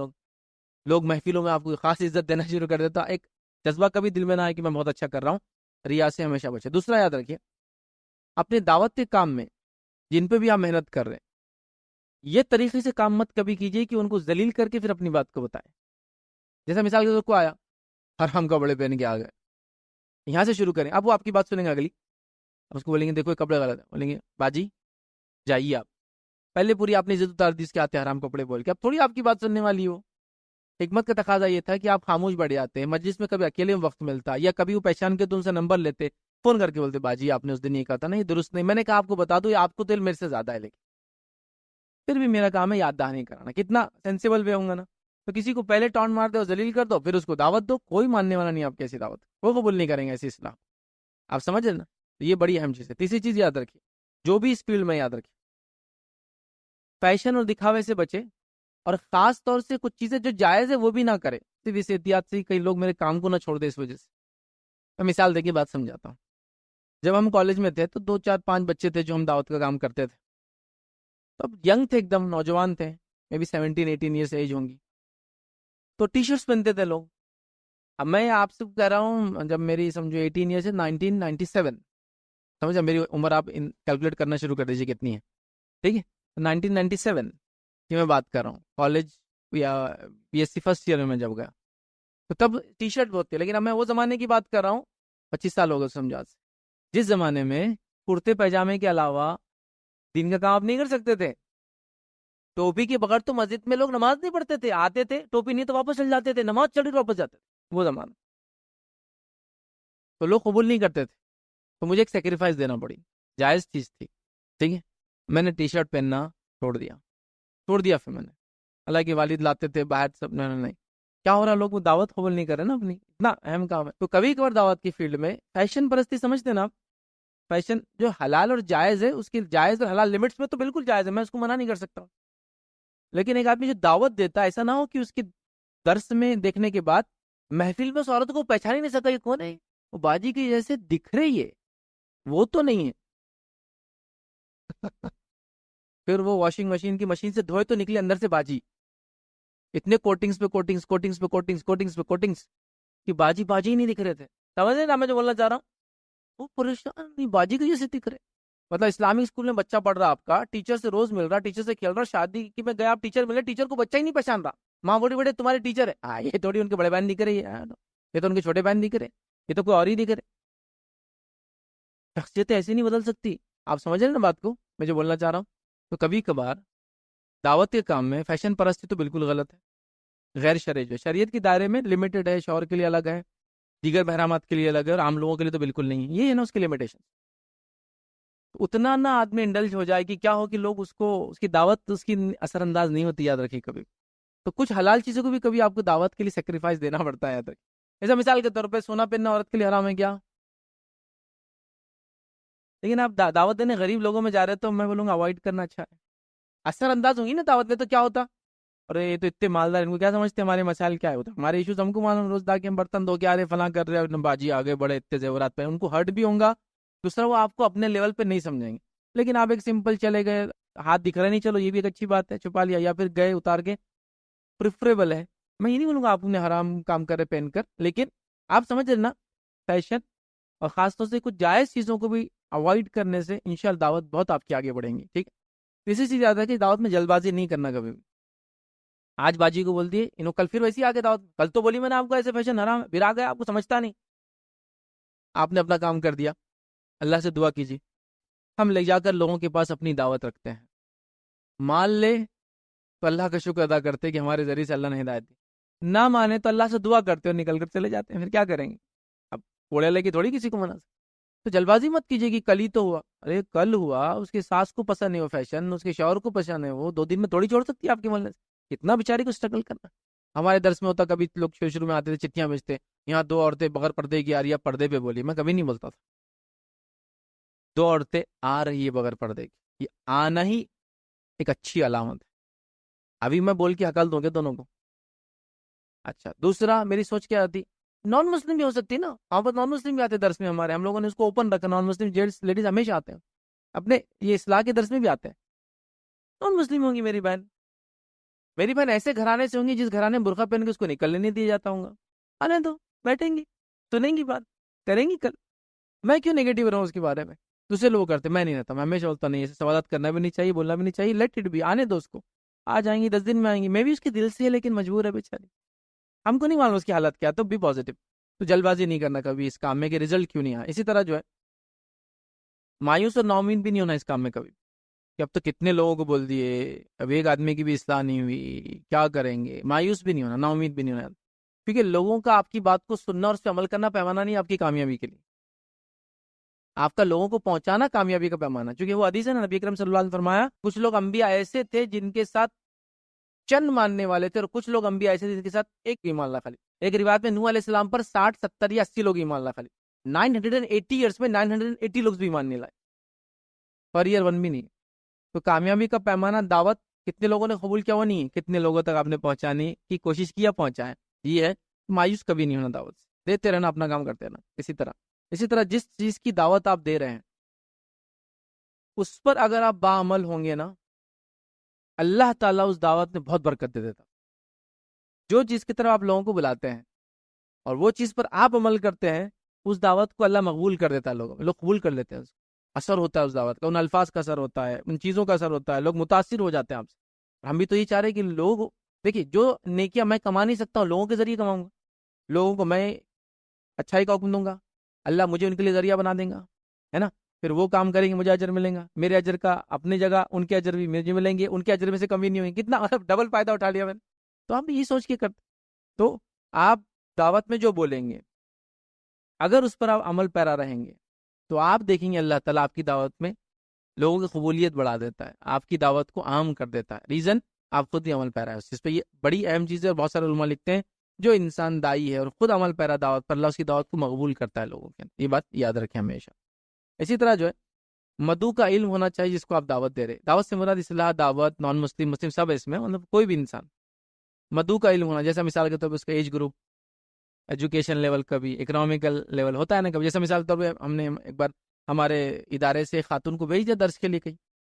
لوگ محفلوں میں آپ کو خاص عزت دینا شروع کر دیتا، ایک جذبہ کبھی دل میں نہ آئے کہ میں بہت اچھا کر رہا ہوں، ریا سے ہمیشہ بچے۔ دوسرا یاد رکھیے، اپنے دعوت کے کام میں جن پہ بھی آپ محنت کر رہے ہیں، یہ طریقے سے کام مت کبھی کیجیے کہ ان کو ذلیل کر کے پھر اپنی بات کو بتائیں، جیسا مثال کے طور کو آیا حرام کپڑے پہن کے آ گئے، یہاں سے شروع کریں، اب وہ آپ کی بات سنیں گے اگلی، اس کو بولیں گے دیکھو یہ کپڑے غلط ہے، بولیں گے باجی جائیے آپ، پہلے پوری آپ نے عزت اتار دی اس کے آتے حرام کپڑے بول کے، اب تھوڑی آپ کی بات سننے والی ہو۔ حکمت کا تقاضا یہ تھا کہ آپ خاموش بیٹھ جاتے ہیں، مجلس میں کبھی اکیلے میں وقت ملتا، یا کبھی وہ پہچان کے تم سے نمبر لیتے، فون کر کے بولتے باجی آپ نے اس دن یہ کہا تھا نا، یہ درست نہیں، میں نے کہا آپ کو بتا دو، یہ آپ کو دل میرے سے زیادہ ہے، لیکن پھر بھی میرا کام ہے یاد دہانی کرانا، کتنا سینسیبل وے ہوں گا نا۔ تو کسی کو پہلے ٹاؤن مار دو، ذلیل کر دو، پھر اس کو دعوت دو، کوئی ماننے والا نہیں آپ کی ایسی دعوت، وہ قبول نہیں کریں گے ایسی اصلاح، آپ سمجھ رہے نا؟ تو یہ بڑی اہم چیز ہے۔ تیسری چیز یاد رکھیے، جو بھی اس فیلڈ میں یاد رکھیے، فیشن اور دکھاوے سے بچے، اور خاص طور سے کچھ چیزیں جو جائز ہے وہ بھی نہ کرے، صرف اس احتیاط سے کئی لوگ میرے کام کو نہ چھوڑ دے اس وجہ سے۔ میں مثال دے کے بات سمجھاتا ہوں، جب ہم کالج میں تھے تو 2 4 5 بچے تھے جو ہم دعوت کا کام کرتے تھے، تو ینگ تھے، ایک دم نوجوان تھے، میں بھی 17 18 ایئرس ایج ہوں گی، تو ٹی شرٹس پہنتے تھے لوگ۔ اب میں آپ سے کہہ رہا ہوں جب میری سمجھو 18 ایئرس ہے، 1997، سمجھا میری عمر آپ کیلکولیٹ کرنا شروع کر دیجیے کتنی ہے، ٹھیک ہے، 1997 کی میں بات کر رہا ہوں، کالج یا B S C first year میں جب گیا، تو تب ٹی شرٹ بہت تھے، لیکن اب میں وہ زمانے کی بات کر رہا ہوں، 25 سال ہو گئے سمجھا سے، جس زمانے میں کرتے پیجامے کے علاوہ دین کا کام آپ نہیں کر سکتے تھے، ٹوپی کے بغیر تو مسجد میں لوگ نماز نہیں پڑھتے تھے، آتے تھے ٹوپی نہیں تو واپس چل جاتے تھے، نماز چڑھ کے واپس جاتے تھے، وہ زمانہ تو لوگ قبول نہیں کرتے تھے، تو مجھے ایک سیکریفائس دینا پڑی، جائز چیز تھی، ٹھیک ہے، میں نے ٹی شرٹ پہننا چھوڑ دیا پھر میں نے، اللہ کے والد لاتے تھے باہر سب، نہیں کیا ہو رہا، لوگ وہ دعوت قبول نہیں کر رہے نا اپنی، اتنا اہم کام ہے۔ تو کبھی کبھار دعوت کی فیلڈ میں فیشن پرستی سمجھتے نا آپ، فیشن جو حلال اور جائز ہے، اس کی جائز اور حلال لمٹس میں تو بالکل جائز ہے، میں اس کو منع نہیں کر سکتا ہوں، لیکن ایک آدمی جو دعوت دیتا ہے ایسا نہ ہو کہ اس کے درس میں دیکھنے کے بعد محفل میں اس عورت کو پہچان ہی نہیں سکتا یہ کون ہے، وہ باجی کی جیسے دکھ رہی ہے، وہ تو نہیں ہے پھر وہ واشنگ مشین کی مشین سے دھوئے تو نکلے اندر سے باجی، اتنے کوٹنگز پہ کوٹنگز، کوٹنگز پہ کوٹنگز، کوٹنگز پہ کوٹنگز، کہ باجی ہی نہیں دکھ رہے تھے، سمجھ رہے نا میں جو بولنا چاہ رہا ہوں، وہ پریشان نہیں، باجی کی جیسے دکھ رہے، مطلب اسلامک اسکول میں بچہ پڑھ رہا آپ کا، ٹیچر سے روز مل رہا، ٹیچر سے کھیل رہا، شادی کی میں گیا آپ ٹیچر ملے، ٹیچر کو بچہ ہی نہیں پہچان رہا، ماں بڑے بڑے تمہارے ٹیچر ہے، یہ تھوڑی ان کے بڑے بہن دکھ رہے، یہ تو ان کے چھوٹے بہن دکھ رہے، یہ تو کوئی اور ہی دکھ رہے، شخصیتیں ایسی نہیں بدل سکتی، آپ سمجھ رہے نا بات کو میں جو بولنا چاہ رہا ہوں۔ تو کبھی کبھار دعوت کے کام میں فیشن پرستی تو بالکل غلط ہے، غیر شرعی جو شریعت کے دائرے میں لمیٹڈ ہے، شوہر کے لیے الگ ہے، دیگر بہرامات کے لیے الگ ہے، اور عام لوگوں کے لیے تو بالکل نہیں ہے، یہ ہے نا اس کی لمیٹیشن، اتنا نہ آدمی انڈلج ہو جائے کہ کیا ہو کہ لوگ اس کی دعوت اس کی اثر انداز نہیں ہوتی، یاد رکھیے کبھی، تو کچھ حلال چیزوں کو بھی کبھی آپ کو دعوت کے لیے سیکریفائس دینا پڑتا ہے، یاد رکھیے، ایسا مثال کے طور پہ سونا پہننا عورت کے لیے حرام ہے کیا، لیکن آپ دعوت دینے غریب لوگوں میں جا رہے تو میں بولوں گا اوائڈ کرنا اچھا ہے، اثر انداز ہوگی نا دعوت میں تو کیا ہوتا، اور یہ تو اتنے مالدار، ان کو کیا سمجھتے ہیں ہمارے مسائل کیا ہوتا، ہمارے ایشوز ہم کو معلوم، روز دا کے ہم برتن دھو کے آ رہے فلاں کر رہے اور باجی آگے بڑے اتنے زیورات پہ، ان کو ہرٹ بھی ہوگا، دوسرا وہ آپ کو اپنے لیول پہ نہیں سمجھیں گے، لیکن آپ ایک سمپل چلے گئے، ہاتھ دکھ رہا نہیں، چلو یہ بھی ایک اچھی بات ہے، چھپا لیا، یا پھر گئے اتار کے، پریفریبل ہے میں یہ نہیں بولوں گا آپ نے حرام کام کرے پہن کر، لیکن آپ سمجھ رہے نا، فیشن اور خاص طور سے کچھ جائز چیزوں کو بھی اوائڈ کرنے سے انشاءاللہ دعوت بہت آپ کی آگے بڑھیں گی. ٹھیک ہے، اسی چیز یاد ہے کہ دعوت میں جلد بازی نہیں کرنا کبھی بھی. آج باجی کو بول دیے انہوں کل پھر ویسی آ کے دعوت، کل تو بولی میں نے آپ کو ایسے فیشن حرام ہے، پھر آ گیا، آپ کو سمجھتا نہیں. آپ نے اپنا کام کر دیا. اللہ سے دعا کیجیے. ہم لے جا کر لوگوں کے پاس اپنی دعوت رکھتے ہیں، مان لے تو اللہ کا شکر ادا کرتے کہ ہمارے ذریعے سے اللہ نے ہدایت دی، نہ مانے تو اللہ سے دعا کرتے اور نکل کر چلے جاتے ہیں. پھر کیا کریں گے؟ اب کوڑے لے کے تھوڑی کسی کو منع. تو جلد بازی مت کیجیے کہ کل ہی تو ہوا. ارے کل ہوا، اس کے ساس کو پسند نہیں ہو فیشن، اس کے شوہر کو پسند ہے، وہ 2 دن میں تھوڑی چھوڑ سکتی ہے آپ کے محلے سے. کتنا بیچاری کو اسٹرگل کرنا. ہمارے درس میں ہوتا، کبھی لوگ شروع میں آتے تھے چٹھیاں بھیجتے، یہاں 2 عورتیں بغیر پردے کی آ رہی ہے، پردے پہ بولی. میں کبھی نہیں بولتا تھا 2 عورتیں آ رہی ہے بغیر پردے کی، یہ آنا ہی ایک اچھی علامت ہے. ابھی میں بول کے ہکال دوں گے دونوں کو. اچھا دوسرا، میری سوچ کیا آتی، نان مسلم بھی ہو سکتی نا. وہاں پر نان مسلم بھی آتے درس میں ہمارے، ہم لوگوں نے اس کو اوپن رکھا. نان مسلم جینٹس لیڈیز ہمیشہ آتے ہیں اپنے یہ اصلاح کے درس میں بھی آتے ہیں. نان مسلم ہوں گی میری بہن، میری بہن ایسے گھرانے سے ہوں گی جس گھرانے میں برقع پہن کے اس کو نکلنے نہیں دیا جاتا ہوں گا. آنے دو، بیٹھیں گی، سنیں گی بات، کریں گی. کل میں کیوں نیگیٹو رہا ہوں اس کے بارے میں؟ دوسرے لوگ کرتے، میں نہیں رہتا. میں ہمیشہ بولتا نہیں، ایسے سوالات کرنا بھی نہیں چاہیے، بولنا بھی نہیں چاہیے. لیٹ اٹ بھی، آنے دو اس کو. آ جائیں گی 10 دن میں آئیں گی، میں بھی اس کے دل سے ہے لیکن مجبور ہے بیچاری. ہم کو نہیں معلوم اس کی حالت کیا، تو بھی پازیٹو. تو جلد بازی نہیں کرنا کبھی اس کام میں کہ رزلٹ کیوں نہیں آیا. اسی طرح جو ہے مایوس اور نا امید بھی نہیں ہونا اس کام میں کبھی کہ اب تو کتنے لوگوں کو بول دیے، اب ایک آدمی کی بھی اصلاح نہیں ہوئی، کیا کریں گے. مایوس بھی نہیں ہونا، نا امید بھی نہیں ہونا، کیونکہ لوگوں کا آپ کی بات کو سننا اور اس پہ عمل کرنا پیمانہ نہیں آپ کی کامیابی کے لیے. آپ کا لوگوں کو پہنچانا کامیابی کا پیمانہ. چونکہ وہ حدیث ہے نا، نبی اکرم صلی اللہ علیہ وسلم نے فرمایا کچھ لوگ انبیاء ایسے تھے جن کے ساتھ چند ماننے والے تھے، اور کچھ لوگ انبیاء ایسے تھے جن کے ساتھ ایک ایمان لا خالی. ایک روایت میں نوح علیہ السلام پر 60 70 یا 80 لوگ ایمان لا خالی. 980 ایئرس میں 980 لوگ بھی ایمان نہیں لائے، پر ایئر 1 بھی نہیں. تو کامیابی کا پیمانہ دعوت کتنے لوگوں نے قبول کیا وہ نہیں ہے، کتنے لوگوں تک آپ نے پہنچانے کی کوشش کی یا پہنچائے. یہ ہے مایوس کبھی نہیں ہونا دعوت سے، دیتے رہنا، اپنا کام کرتے رہنا. اسی طرح جس چیز کی دعوت آپ دے رہے ہیں اس پر اگر آپ باعمل ہوں گے نا، اللہ تعالیٰ اس دعوت میں بہت برکت دے دیتا. جو چیز کی طرف آپ لوگوں کو بلاتے ہیں اور وہ چیز پر آپ عمل کرتے ہیں، اس دعوت کو اللہ مقبول کر دیتا ہے. لوگ قبول کر لیتے ہیں، اثر ہوتا ہے اس دعوت کا، ان الفاظ کا اثر ہوتا ہے، ان چیزوں کا اثر ہوتا ہے، لوگ متاثر ہو جاتے ہیں آپ سے. ہم بھی تو یہ چاہ رہے ہیں کہ لوگ دیکھیے، جو نیکیاں میں کما نہیں سکتا ہوں لوگوں کے ذریعے کماؤں گا. لوگوں کو میں اچھائی کا حکم دوں گا، اللہ مجھے ان کے لیے ذریعہ بنا دیں گا، ہے نا. پھر وہ کام کریں گے، مجھے اجر ملیں گا، میرے اجر کا اپنی جگہ، ان کے اجر بھی مجھے ملیں گے، ان کے اجر میں سے کمی نہیں ہوگی. کتنا ڈبل فائدہ اٹھا لیا میں نے. تو ہم بھی یہ سوچ کے کرتے. تو آپ دعوت میں جو بولیں گے اگر اس پر آپ عمل پیرا رہیں گے تو آپ دیکھیں گے اللہ تعالیٰ آپ کی دعوت میں لوگوں کی قبولیت بڑھا دیتا ہے، آپ کی دعوت کو عام کر دیتا ہے. ریزن آپ خود ہی عمل پیرا ہے اس چیز پہ. یہ بڑی اہم چیز ہے، اور بہت سارے علماء لکھتے ہیں جو انسان دائی ہے اور خود عمل پیرا دعوت پر، اللہ اس کی دعوت کو مقبول کرتا ہے لوگوں کے اندر. یہ بات یاد رکھیں ہمیشہ. اسی طرح جو ہے مدعو کا علم ہونا چاہیے جس کو آپ دعوت دے رہے. دعوت سے مراد اصلاح، دعوت، نان مسلم، مسلم سب ہے اس میں، مطلب کوئی بھی انسان. مدعو کا علم ہونا، جیسا مثال کے طور پہ اس کا ایج گروپ، ایجوکیشن لیول، کبھی اکنامیکل لیول ہوتا ہے نا. کبھی جیسا مثال کے طور پہ ہم نے ایک بار ہمارے ادارے سے خاتون کو بھیج دیا درس کے لیے کہیں،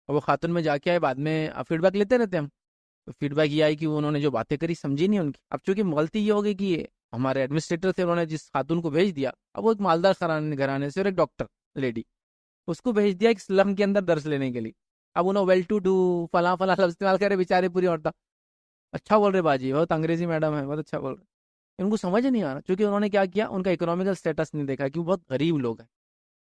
اور وہ خاتون میں جا کے آئے، بعد میں فیڈ بیک لیتے رہتے ہم. تو فیڈ بیک یہ آئی کہ انہوں نے جو باتیں کری سمجھی نہیں ان کی. اب چونکہ غلطی یہ ہوگی کہ ہمارے ایڈمنسٹریٹر تھے، انہوں نے جس خاتون کو بھیج دیا، اب وہ ایک مالدار گھرانے سے اور ایک ڈاکٹر لیڈی، اس کو بھیج دیا ایک سلم کے اندر درس لینے کے لیے. اب انہوں ویل ٹو ڈو فلاں فلاں لفظ استعمال کرے بیچارے پوری عورتیں. اچھا بول رہے باجی، بہت انگریزی میڈم ہے، بہت اچھا بول رہے. ان کو سمجھ نہیں آ رہا کیونکہ انہوں نے کیا کیا، ان کا اکنامیکل سٹیٹس نہیں دیکھا کہ وہ بہت غریب لوگ ہیں.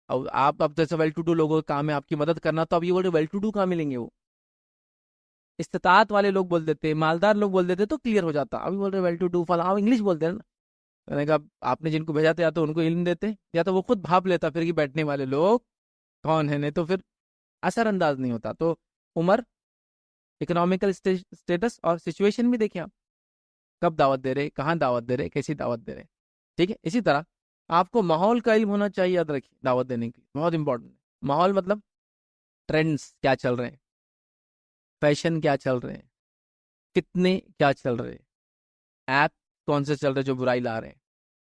اور آپ اب جیسے ویل ٹو ڈو لوگوں کا کام ہے آپ کی مدد کرنا، تو اب یہ بول رہے ویل ٹو ڈو کہاں ملیں گے. وہ استطاعت والے لوگ بول دیتے، مالدار لوگ بول دیتے تو کلیئر ہو جاتا. ابھی بول رہے ویل ٹو ڈو فلاں، آپ انگلش بولتے ہیں نا. میں نے کہا آپ نے جن کو بھیجا تھا یا تو ان کو علم دیتے یا تو وہ خود بھاپ لیتا پھر کہ بیٹھنے والے لوگ کون ہیں، نہیں تو پھر اثر انداز نہیں ہوتا. تو عمر، اکنامیکل سٹیٹس اور سچویشن بھی دیکھیں آپ، کب دعوت دے رہے، کہاں دعوت دے رہے، کیسی دعوت دے رہے. ٹھیک ہے. اسی طرح آپ کو ماحول کا علم ہونا چاہیے، یاد رکھیے دعوت دینے کی بہت امپورٹنٹ ہے. ماحول مطلب ٹرینڈز کیا چل رہے ہیں، فیشن کیا چل رہے ہیں، کتنے کیا چل رہے ہیں، ایپ کون سے چل رہے جو برائی لا رہے ہیں،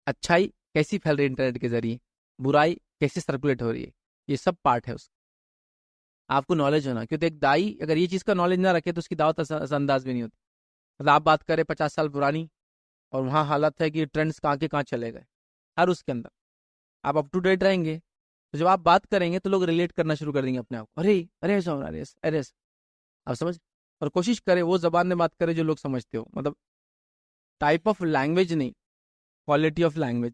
اچھائی کیسی پھیل رہی ہے انٹرنیٹ کے ذریعے، برائی کیسی سرکولیٹ ہو رہی ہے. یہ سب پارٹ ہے اس کا. آپ کو نالج ہونا، کیونکہ ایک دائی اگر یہ چیز کا نالج نہ رکھے تو اس کی دعوت اثر انداز بھی نہیں ہوتی. مطلب آپ بات کریں 50 سال پرانی اور وہاں حالت ہے کہ ٹرینڈس کہاں کے کہاں چلے گئے، ہر اس کے اندر آپ اپ ٹو ڈیٹ رہیں گے تو جب آپ بات کریں گے تو لوگ ریلیٹ کرنا شروع کر دیں گے اپنے آپ کو، ارے ارے ایسا ہو رہا ہے، ارے ایسا، آپ سمجھ، اور کوشش کرے وہ زبان میں بات کرے جو لوگ سمجھتے ہو، مطلب ٹائپ آف لینگویج نہیں، کوالٹی آف لینگویج.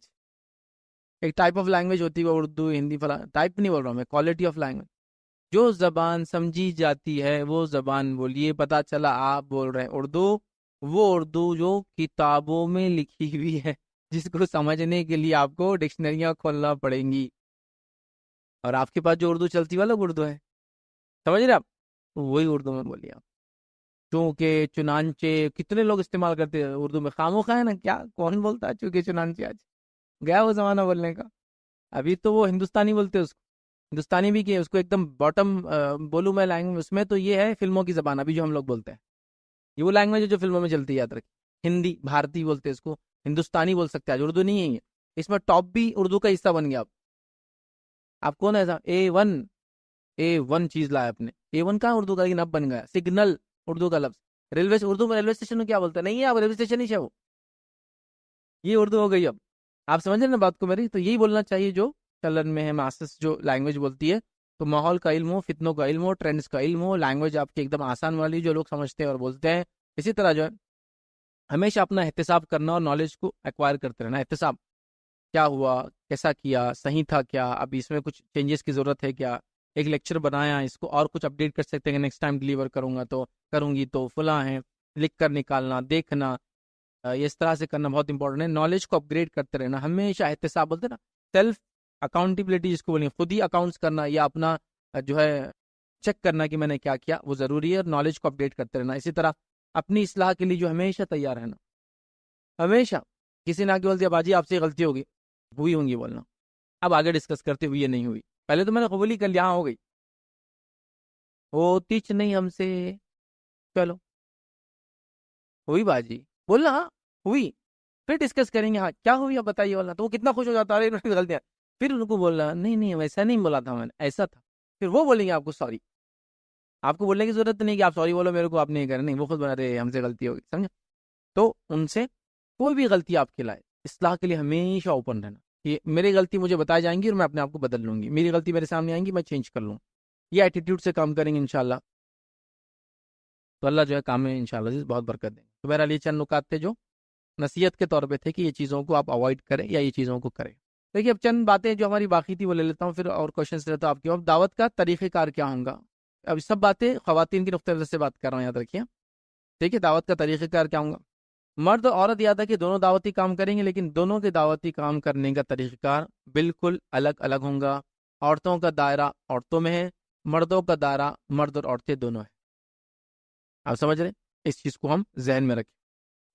ایک ٹائپ آف لینگویج ہوتی ہے اردو ہندی فلاں، ٹائپ نہیں بول رہا ہوں میں، کوالٹی آف لینگویج. جو زبان سمجھی جاتی ہے وہ زبان بولیے. پتا چلا آپ بول رہے ہیں اردو، وہ اردو جو کتابوں میں لکھی ہوئی ہے، جس کو سمجھنے کے لیے آپ کو ڈکشنریاں کھولنا پڑیں گی. اور آپ کے پاس جو اردو چلتی والا اردو ہے، سمجھ رہے آپ، وہی اردو میں بولیے آپ. چونکہ چنانچہ کتنے لوگ استعمال کرتے ہیں اردو میں، خاموخواہ ہے نا، کیا کون بولتا ہے چونکہ چنانچہ، آج گیا وہ زمانہ بولنے کا. ابھی تو وہ ہندوستانی بولتے ہیں اس کو، ہندوستانی بھی کہ اس کو ایک دم باٹم بولوں میں لینگویج، اس میں تو یہ ہے فلموں کی زبان ابھی جو ہم لوگ بولتے ہیں، یہ وہ لینگویج ہے جو فلموں میں چلتی ہے، یاد رکھیں. ہندی بھارتی بولتے ہیں اس کو، ہندوستانی بول سکتے ہیں، آج اردو نہیں ہے یہ. اس میں ٹاپ بھی اردو کا حصہ بن گیا. آپ کون ایسا اے ون چیز لایا اپنے، اے ون کہاں اردو کا، لیکن اب بن گیا سگنل اردو کا لفظ. ریلوے اردو میں ریلوے اسٹیشن میں کیا بولتے ہیں، نہیں ہے آپ ریلوے اسٹیشن ہی ہے وہ، یہ اردو ہو گئی اب. آپ سمجھ رہے نا بات کو میری. تو یہی بولنا چاہیے جو چلن میں ہے، ماسس جو لینگویج بولتی ہے. تو ماحول کا علم ہو، فتنوں کا علم ہو، ٹرینڈس کا علم ہو، لینگویج آپ کی ایک دم آسان والی جو لوگ سمجھتے ہیں اور بولتے ہیں. اسی طرح جو ہے ہمیشہ اپنا احتساب کرنا اور نالج کو ایکوائر کرتے رہنا. احتساب کیا ہوا، کیسا کیا، صحیح تھا کیا، ابھی اس میں کچھ چینجز کی ضرورت ہے کیا، ایک لیکچر بنایا اس کو اور کچھ اپڈیٹ کر سکتے ہیں، نیکسٹ ٹائم ڈلیور کروں گا تو کروں گی تو فلاں ہے، لکھ کر نکالنا، دیکھنا، اس طرح سے کرنا بہت امپورٹنٹ ہے. نالج کو اپگریڈ کرتے رہنا ہمیشہ. احتساب بولتے ہیں نا، سیلف اکاؤنٹیبلٹی جس کو بولیں، خود ہی اکاؤنٹس کرنا یا اپنا جو ہے چیک کرنا کہ میں نے کیا کیا، وہ ضروری ہے. اور نالج کو اپڈیٹ کرتے رہنا. اسی طرح اپنی اصلاح کے لیے جو ہمیشہ تیار رہنا. ہمیشہ کسی نے آ کے بول دیا باجی آپ سے غلطی ہوگی، ہوئی ہوں گی بولنا. اب آگے ڈسکس کرتے ہوئے یہ نہیں ہوئی، پہلے تو میں نے قبول ہی کر لیا ہاں ہو گئی، ہوتی چ نہیں ہم سے، چلو ہوئی باجی بولنا، ہاں ہوئی، پھر ڈسکس کریں گے ہاں کیا ہوئی اب بتائیے والا. تو وہ کتنا خوش ہو جاتا ہے غلطیاں. پھر ان کو بولنا نہیں نہیں ویسا نہیں بولا تھا میں نے، ایسا تھا. پھر وہ بولیں گے آپ کو سوری. آپ کو بولنے کی ضرورت نہیں کہ آپ سوری بولو میرے کو، آپ نہیں کریں، نہیں، وہ خود بنا رہے ہم سے غلطی ہوگی، سمجھے. تو ان سے کوئی بھی غلطی آپ کے لائے، اصلاح کے لیے ہمیشہ اوپن رہنا. کہ میری غلطی مجھے بتائی جائیں گی اور میں اپنے آپ کو بدل لوں گی، میری غلطی میرے سامنے آئیں گی میں چینج کر لوں. یہ ایٹیٹیوڈ سے کام کریں گے انشاءاللہ تو اللہ جو ہے کام میں انشاءاللہ بہت برکت دیں گے. تو بہرحال یہ چند نکات تھے جو نصیحت کے طور پہ تھے کہ یہ چیزوں کو آپ اوائڈ کریں یا یہ چیزوں کو کریں. دیکھیے اب چند باتیں جو ہماری باقی تھی وہ لے لیتا ہوں، پھر اور کوشچنس لیتا ہوں آپ کی. اب دعوت کا طریقہ کار کیا ہوگا، اب سب باتیں خواتین کی نقطۂ نظر سے بات کر رہا ہوں، یاد رکھیے. ٹھیک ہے، دعوت کا طریقہ کار کیا ہوگا. مرد اور عورت یاد ہے کہ دونوں دعوتی کام کریں گے، لیکن دونوں کے دعوتی کام کرنے کا طریقہ کار بالکل الگ الگ ہوگا. عورتوں کا دائرہ عورتوں میں ہے، مردوں کا دائرہ مرد اور عورتیں دونوں ہیں. آپ سمجھ رہے ہیں، اس چیز کو ہم ذہن میں رکھیں.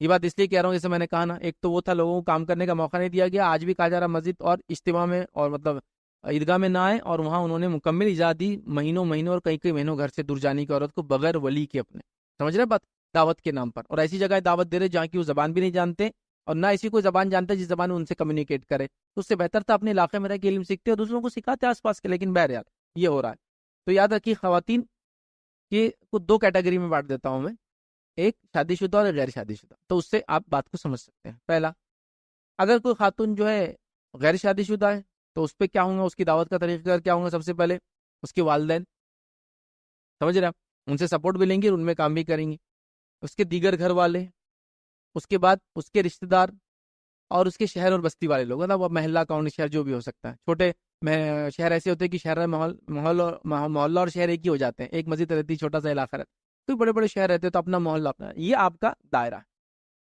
یہ بات اس لیے کہہ رہا ہوں، جیسے میں نے کہا نا، ایک تو وہ تھا لوگوں کو کام کرنے کا موقع نہیں دیا گیا، آج بھی کہا جا رہا مسجد اور اجتماع میں اور مطلب عیدگاہ میں نہ آئے، اور وہاں انہوں نے مکمل اجازت دی مہینوں مہینوں اور کئی کئی مہینوں گھر سے دور جانے کی عورت کو بغیر ولی کے اپنے. سمجھ رہے بات، دعوت کے نام پر. اور ایسی جگہ دعوت دے رہے جہاں کی وہ زبان بھی نہیں جانتے اور نہ ایسی کوئی زبان جانتے جس زبان میں ان سے کمیونیکیٹ کرے. تو اس سے بہتر تھا اپنے علاقے میں رہ کے علم سیکھتے اور دوسروں کو سکھاتے آس پاس کے. لیکن بہرحال یہ ہو رہا ہے. تو یاد رکھیے خواتین کے کو دو کیٹیگری میں بانٹ دیتا ہوں میں، ایک شادی شدہ اور غیر شادی شدہ. تو اس سے آپ بات کو سمجھ سکتے ہیں. پہلا، اگر کوئی خاتون جو ہے غیر شادی شدہ ہے تو اس پہ کیا ہوگا، اس کی دعوت کا طریقہ کیا ہوگا. سب سے پہلے اس کے والدین، سمجھ رہے آپ، ان سے سپورٹ بھی لیں گے اور ان میں کام بھی کریں گے. اس کے دیگر گھر والے، اس کے بعد اس کے رشتہ دار اور اس کے شہر اور بستی والے لوگ، وہ محلہ کاؤنٹی شہر جو بھی ہو سکتا ہے. چھوٹے شہر ایسے ہوتے ہیں کہ شہر محلہ اور شہر ایک ہی ہو جاتے ہیں، ایک مسجد رہتی، چھوٹا سا علاقہ رہتا. کوئی بڑے بڑے شہر رہتے تو اپنا محلہ اپنا، یہ آپ کا دائرہ ہے.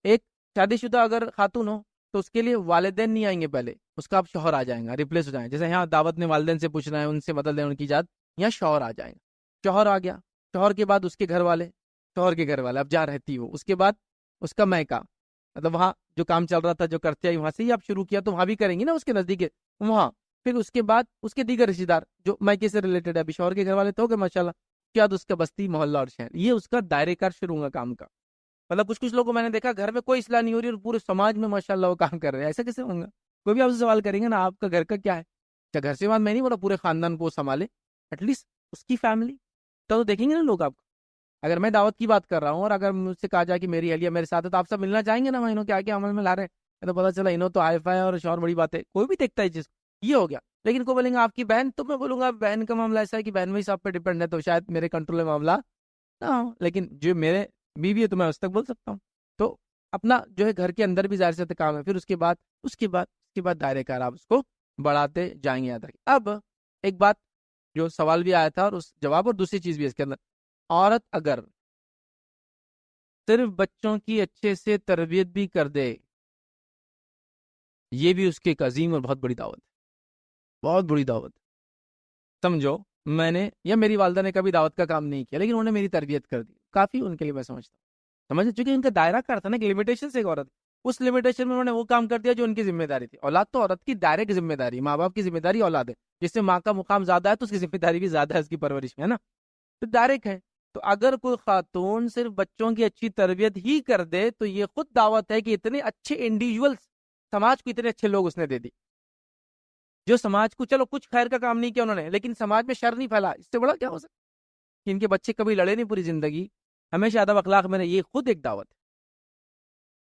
ایک شادی شدہ اگر خاتون ہو تو اس کے لیے والدین نہیں آئیں گے، پہلے اس کا اب شوہر آ جائیں گا، ریپلیس ہو جائیں گے. جیسے یہاں دعوت میں والدین سے پوچھنا ہے، ان سے بدل دیں ان کی ذات، یہاں شوہر آ جائیں گا. شوہر آ گیا، شوہر کے بعد اس کے گھر والے، شوہر کے گھر والے اب جہاں رہتی ہو، اس کے بعد اس کا میکا، مطلب وہاں جو کام چل رہا تھا جو کرتے آئی وہاں سے ہی آپ شروع کیا تو وہاں بھی کریں گی نا، اس کے نزدیک وہاں. پھر اس کے بعد اس کے دیگر رشتے دار جو میکے سے ریلیٹڈ ہے، ابھی شوہر کے گھر والے تو ہو گئے ماشاء اللہ. کیا اس کا بستی، محلہ اور شہر، یہ اس کا دائرے کار شروع ہوگا کام کا. مطلب کچھ کچھ لوگوں کو میں نے دیکھا گھر میں کوئی اصلاح نہیں ہو رہی اور پورے سماج میں ماشاءاللہ وہ کام کر رہے ہیں. ایسا کیسے ہوگا؟ کوئی بھی آپ سے سوال کریں گے نا آپ کا گھر کا کیا ہے، کیا گھر سے بات میں نہیں بولا پورے خاندان کو سنبھالے، ایٹ لیسٹ اس کی فیملی تو دیکھیں گے نا لوگ آپ کو. اگر میں دعوت کی بات کر رہا ہوں اور اگر مجھ سے کہا جائے کہ میری اہلیہ میرے ساتھ ہے تو آپ سب ملنا چاہیں گے نا، انہوں کیا کیا عمل میں لا رہے ہیں، تو پتا چلا انہوں تو ہائی فائی اور شور بڑی بات ہے، کوئی بھی دیکھتا ہے چیز، یہ ہو گیا۔ لیکن کو بولیں گے آپ کی بہن، تو میں بولوں گا بہن کا معاملہ ایسا ہے کہ بہن میں سب پہ ڈیپینڈ ہے، تو شاید میرے کنٹرول میں معاملہ نہ ہو، لیکن جو میرے بیوی ہے تو میں اس تک بول سکتا ہوں۔ تو اپنا جو ہے گھر کے اندر بھی ظاہر سے کام ہے، پھر اس کے بعد دائرے کار آپ اس کو بڑھاتے جائیں گے، یاد رکھیں۔ اب ایک بات جو سوال بھی آیا تھا اور اس جواب، اور دوسری چیز بھی اس کے اندر، عورت اگر صرف بچوں کی اچھے سے تربیت بھی کر دے، یہ بھی اس کی ایک عظیم اور بہت بڑی دعوت ہے، بہت بڑی دعوت۔ سمجھو میں نے یا میری والدہ نے کبھی دعوت کا کام نہیں کیا، لیکن انہوں نے میری تربیت کر دی، کافی ان کے لیے میں سمجھتا ہوں، سمجھ، چونکہ ان کا دائرہ کار تھا نا، لمیٹیشن سے ایک عورت، اس لمیٹیشن میں انہوں نے وہ کام کر دیا جو ان کی ذمہ داری تھی۔ اولاد تو عورت کی ڈائریکٹ ذمہ داری، ماں باپ کی ذمہ داری اولاد ہے، جس سے ماں کا مقام زیادہ ہے تو اس کی ذمہ داری بھی زیادہ ہے اس کی پرورش میں، ہے نا، تو ڈائریکٹ ہے۔ تو اگر کوئی خاتون صرف بچوں کی اچھی تربیت ہی کر دے تو یہ خود دعوت ہے کہ اتنے اچھے انڈیویجول سماج کو اتنے اچھے لوگ اس نے دے دی، جو سماج کو، چلو کچھ خیر کا کام نہیں کیا انہوں نے، لیکن سماج میں شر نہیں پھیلا، اس سے بڑا کیا ہو سکتا کہ ان کے بچے کبھی لڑے نہیں پوری زندگی، ہمیشہ ادب اخلاق میں نے، یہ خود ایک دعوت ہے۔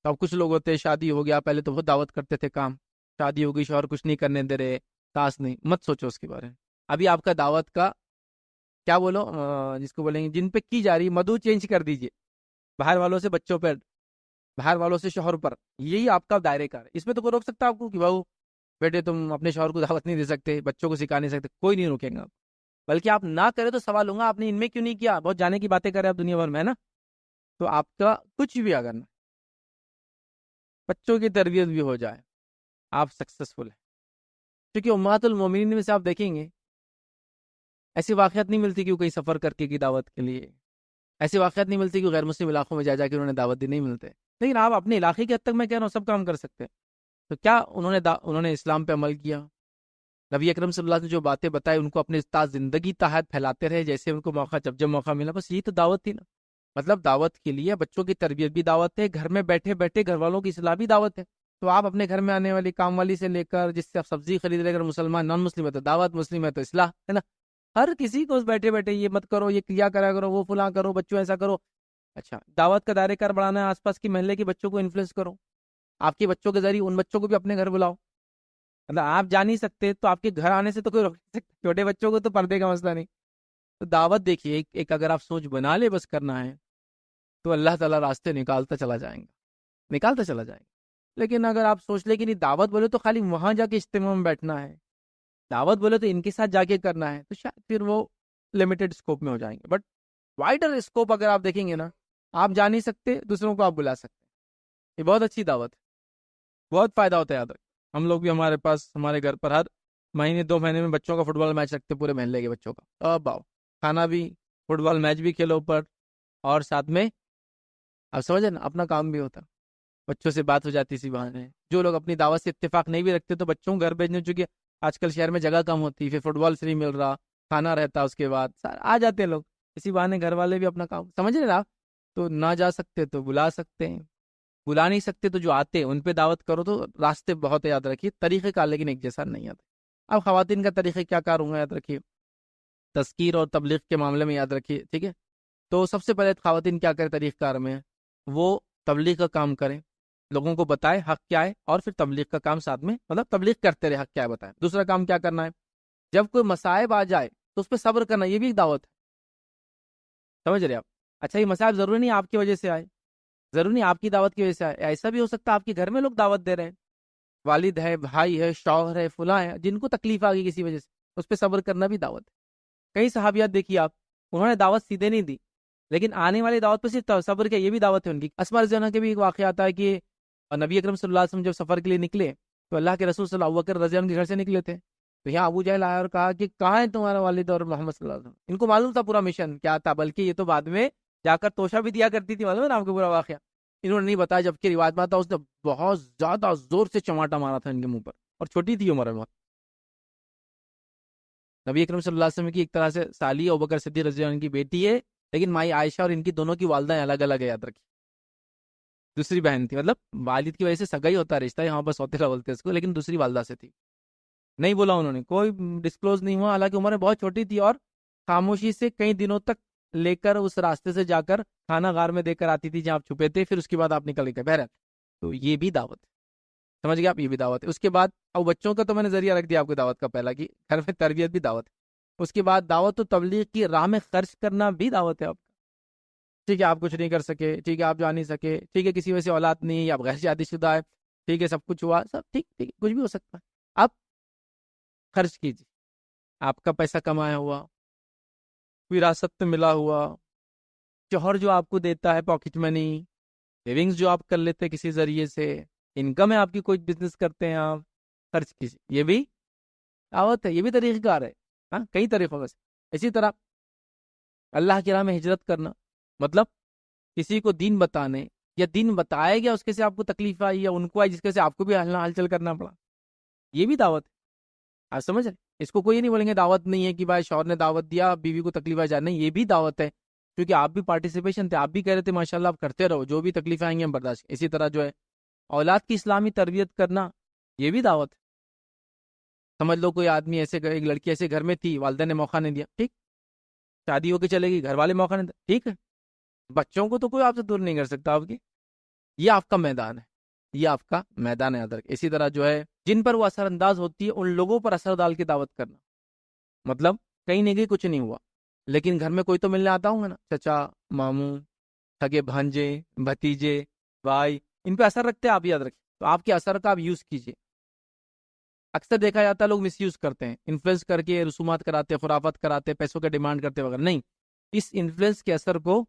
تو اب کچھ لوگ ہوتے ہیں شادی ہو گیا، پہلے تو بہت دعوت کرتے تھے کام، شادی ہو گئی شوہر کچھ نہیں کرنے دے رہے، ساس نہیں، مت سوچو اس کے بارے میں۔ ابھی آپ کا دعوت کا کیا بولو، جس کو بولیں گے جن پہ کی جا رہی مدعو چینج کر دیجئے، باہر والوں سے بچوں پہ، باہر والوں سے شوہر پر، یہی آپ کا دائرے کار ہے۔ اس میں تو کوئی روک سکتا آپ کو کہ بھاؤ بیٹے تم اپنے شوہر کو دعوت نہیں دے سکتے، بچوں کو سکھا نہیں سکتے، کوئی نہیں روکیں گا، بلکہ آپ نہ کرے تو سوال ہوں گا آپ نے ان میں کیوں نہیں کیا، بہت جانے کی باتیں کرے آپ دنیا بھر میں، ہے نا۔ تو آپ کا کچھ بھی اگر نہ، بچوں کی تربیت بھی ہو جائے، آپ سکسیسفل ہیں، کیونکہ امہات المومنین میں سے آپ دیکھیں گے ایسی واقعات نہیں ملتی کہ وہ کہیں سفر کر کے کی دعوت کے لیے، ایسی واقعات نہیں ملتی کہ غیر مسلم علاقوں میں جا کے انہوں نے دعوت دی، نہیں ملتے، لیکن آپ اپنے علاقے کی حد تک میں کہہ رہا ہوں سب کام کر سکتے ہیں۔ تو کیا انہوں نے اسلام پہ عمل کیا، نبی اکرم صلی اللہ علیہ وسلم نے جو باتیں بتائی ان کو اپنے استاد زندگی تحت پھیلاتے رہے، جیسے ان کو موقع جب موقع ملا، بس یہی تو دعوت تھی نا۔ مطلب دعوت کے لیے بچوں کی تربیت بھی دعوت ہے، گھر میں بیٹھے بیٹھے گھر والوں کی اصلاح بھی دعوت ہے۔ تو آپ اپنے گھر میں آنے والی کام والی سے لے کر جس سے آپ سبزی خرید لے کر، مسلمان نان مسلم ہے تو دعوت، مسلم ہے تو اصلاح، ہے نا، ہر کسی کو بیٹھے بیٹھے یہ مت کرو، یہ کیا کرا کرو، وہ فلاں کرو، بچوں ایسا کرو۔ اچھا، دعوت کا دائرہ کار بڑھانا ہے، آس پاس کی محلے کے بچوں کو انفلوئنس کرو، آپ کے بچوں کے ذریعے ان بچوں کو بھی اپنے گھر بلاؤ۔ مطلب آپ جا نہیں سکتے تو آپ کے گھر آنے سے تو کوئی روک نہیں سکتا، چھوٹے بچوں کو تو پردے کا مسئلہ نہیں۔ تو دعوت دیکھیے ایک اگر آپ سوچ بنا لے بس کرنا ہے تو اللہ تعالیٰ راستے نکالتا چلا جائیں گا، نکالتا چلا جائیں گا۔ لیکن اگر آپ سوچ لیں کہ نہیں دعوت بولے تو خالی وہاں جا کے اجتماع میں بیٹھنا ہے، دعوت بولے تو ان کے ساتھ جا کے کرنا ہے، تو شاید پھر وہ لمیٹڈ اسکوپ میں ہو جائیں گے۔ بٹ وائڈر اسکوپ اگر آپ دیکھیں گے نا، آپ جا نہیں سکتے، دوسروں کو آپ بلا سکتے، یہ بہت اچھی دعوت ہے، بہت فائدہ ہوتا ہے، یاد رکھ۔ ہم لوگ بھی ہمارے پاس ہمارے گھر پر ہر مہینے 2 مہینے میں بچوں کا فٹ بال میچ رکھتے، پورے محلے کے بچوں کا، اب آؤ کھانا بھی، فٹ بال میچ بھی کھیلو اوپر، اور ساتھ میں آپ سمجھے نا اپنا کام بھی ہوتا، بچوں سے بات ہو جاتی سی بہانے۔ جو لوگ اپنی دعوت سے اتفاق نہیں بھی رکھتے تو بچوں کو گھر بھیجنے، چونکہ آج کل شہر میں جگہ کم ہوتی، پھر فٹ بال فری مل رہا، کھانا رہتا، اس کے بعد آ جاتے ہیں لوگ، اسی بہانے گھر والے بھی اپنا کام سمجھ رہے نا آپ۔ تو نہ جا سکتے تو بلا سکتے ہیں، بلا نہیں سکتے تو جو آتے ہیں ان پہ دعوت کرو، تو راستے بہت یاد رکھیے، طریقہ کار لیکن ایک جیسا نہیں آتا۔ اب خواتین کا طریقہ کیا کار ہوں گا، یاد رکھیے، تذکیر اور تبلیغ کے معاملے میں یاد رکھیے، ٹھیک ہے۔ تو سب سے پہلے خواتین کیا کرے طریقہ کار میں، وہ تبلیغ کا کام کریں، لوگوں کو بتائے حق کیا ہے، اور پھر تبلیغ کا کام ساتھ میں، مطلب تبلیغ کرتے رہے، حق کیا ہے بتائیں۔ دوسرا کام کیا کرنا ہے، جب کوئی مصائب آ جائے تو اس پہ صبر کرنا، یہ بھی ایک دعوت ہے، سمجھ رہے آپ۔ اچھا، یہ مصائب ضروری نہیں آپ کی وجہ سے آئے، ضروری نہیں آپ کی دعوت کی وجہ سے آئے، ایسا بھی ہو سکتا ہے آپ کے گھر میں لوگ دعوت دے رہے ہیں، والد ہے، بھائی ہے، شوہر ہے، فلاں ہے، جن کو تکلیف آ گئی کسی وجہ سے، اس پہ صبر کرنا بھی دعوت ہے۔ کئی صحابیات دیکھیے آپ، انہوں نے دعوت سیدھے نہیں دی، لیکن آنے والی دعوت پہ صرف صبر کیا، یہ بھی دعوت ہے ان کی۔ اسماء رضی اللہ عنہا کے بھی ایک واقعہ آتا ہے کہ نبی اکرم صلی اللہ علیہ وسلم جب سفر کے لیے نکلے تو اللہ کے رسول صلی اللہ علیہ وسلم رضی اللہ عنہ کے گھر سے نکلے تھے، تو یہاں ابو جہل آیا اور کہا کہ کہاں ہے تمہارا والد اور محمد صلی اللہ علیہ وسلم۔ ان کو معلوم تھا پورا مشن کیا تھا، بلکہ یہ تو بعد میں جا کر توشہ بھی دیا کرتی تھی، معلوم ہے نا آپ کو پورا واقعہ، انہوں نے نہیں بتایا، جبکہ روایت میں تھا اس نے بہت زیادہ زور سے چماٹا مارا تھا ان کے منہ پر، اور چھوٹی تھی عمر میں۔ نبی اکرم صلی اللہ علیہ وسلم کی ایک طرح سے سالی ابوبکر صدیق رضی اللہ عنہ کی بیٹی ہے، لیکن مائی عائشہ اور ان کی دونوں کی والدہ الگ الگ ہے، یاد رکھیے، دوسری بہن تھی، مطلب والد کی وجہ سے سگا ہی ہوتا رشتہ، یہاں پر سوتیلا بولتے اس کو، لیکن دوسری والدہ سے تھی، نہیں بولا انہوں نے، کوئی ڈسکلوز نہیں ہوا، حالانکہ عمر بہت چھوٹی تھی، اور خاموشی سے کئی دنوں تک لے کر اس راستے سے جا کر کھانا غار میں دے کر آتی تھی جہاں آپ چھپے تھے، پھر اس کے بعد آپ نکل گئے بہرحال. تو یہ بھی دعوت ہے. سمجھ گئے آپ؟ یہ بھی دعوت ہے. اس کے بعد اب بچوں کا تو میں نے ذریعہ رکھ دیا آپ کو دعوت کا پہلا کہ گھر میں تربیت بھی دعوت ہے. اس کے بعد دعوت و تبلیغ کی راہ میں خرچ کرنا بھی دعوت ہے آپ کا. ٹھیک ہے آپ کچھ نہیں کر سکے، ٹھیک ہے آپ جا نہیں سکے، ٹھیک ہے کسی وجہ سے اولاد نہیں ہے، آپ غیر شادی شدہ ہے، ٹھیک ہے سب کچھ ہوا، سب ٹھیک ٹھیک کچھ بھی ہو سکتا ہے. آپ خرچ کیجیے. آپ کا پیسہ کمایا ہوا، وراثت میں ملا ہوا، شوہر جو آپ کو دیتا ہے پاکٹ منی، سیونگز جو آپ کر لیتے ہیں کسی ذریعے سے، انکم ہے آپ کی، کوئی بزنس کرتے ہیں آپ، خرچ کیجیے. یہ بھی دعوت ہے، یہ بھی طریقہ کار ہے. ہاں کئی طریقوں سے. اسی طرح اللہ کی راہ میں ہجرت کرنا، مطلب کسی کو دین بتانے یا دین بتایا گیا اس کے سے آپ کو تکلیف آئی یا ان کو آئی جس کے سے آپ کو بھی ہلچل کرنا پڑا، یہ بھی دعوت ہے. آپ سمجھ رہے؟ اس کو کوئی نہیں بولیں گے دعوت نہیں ہے کہ بھائی شوہر نے دعوت دیا بیوی کو تکلیف آ جائے، نہیں، یہ بھی دعوت ہے کیونکہ آپ بھی پارٹیسپیشن تھے، آپ بھی کہہ رہے تھے ماشاءاللہ آپ کرتے رہو، جو بھی تکلیف آئیں گے ہم برداشت. اسی طرح جو ہے اولاد کی اسلامی تربیت کرنا، یہ بھی دعوت ہے. سمجھ لو کوئی آدمی ایسے، ایک لڑکی ایسے گھر میں تھی، والدہ نے موقع نہیں دیا، ٹھیک، شادی ہو کے چلے گی، گھر والے موقع نہیں دیا، ٹھیک ہے، بچوں کو تو کوئی آپ سے دور نہیں کر سکتا آپ کی. یہ آپ کا میدان ہے، یہ آپ کا میدان ہے ادر. اسی طرح جو ہے جن پر وہ اثر انداز ہوتی ہے ان لوگوں پر اثر ڈال کے دعوت کرنا، مطلب کہیں نہیں گئی، کچھ نہیں ہوا، لیکن گھر میں کوئی تو ملنے آتا ہوں گا نا، چچا، ماموں، سگے بھانجے، بھتیجے، بھائی، ان پہ اثر رکھتے ہیں آپ، یاد رکھیں. تو آپ کے اثر کا آپ یوز کیجیے. اکثر دیکھا جاتا ہے لوگ مس یوز کرتے ہیں، انفلوئنس کر کے رسومات کراتے، خرافات کراتے، پیسوں کا ڈیمانڈ کرتے وغیرہ. نہیں، اس انفلوئنس کے اثر کو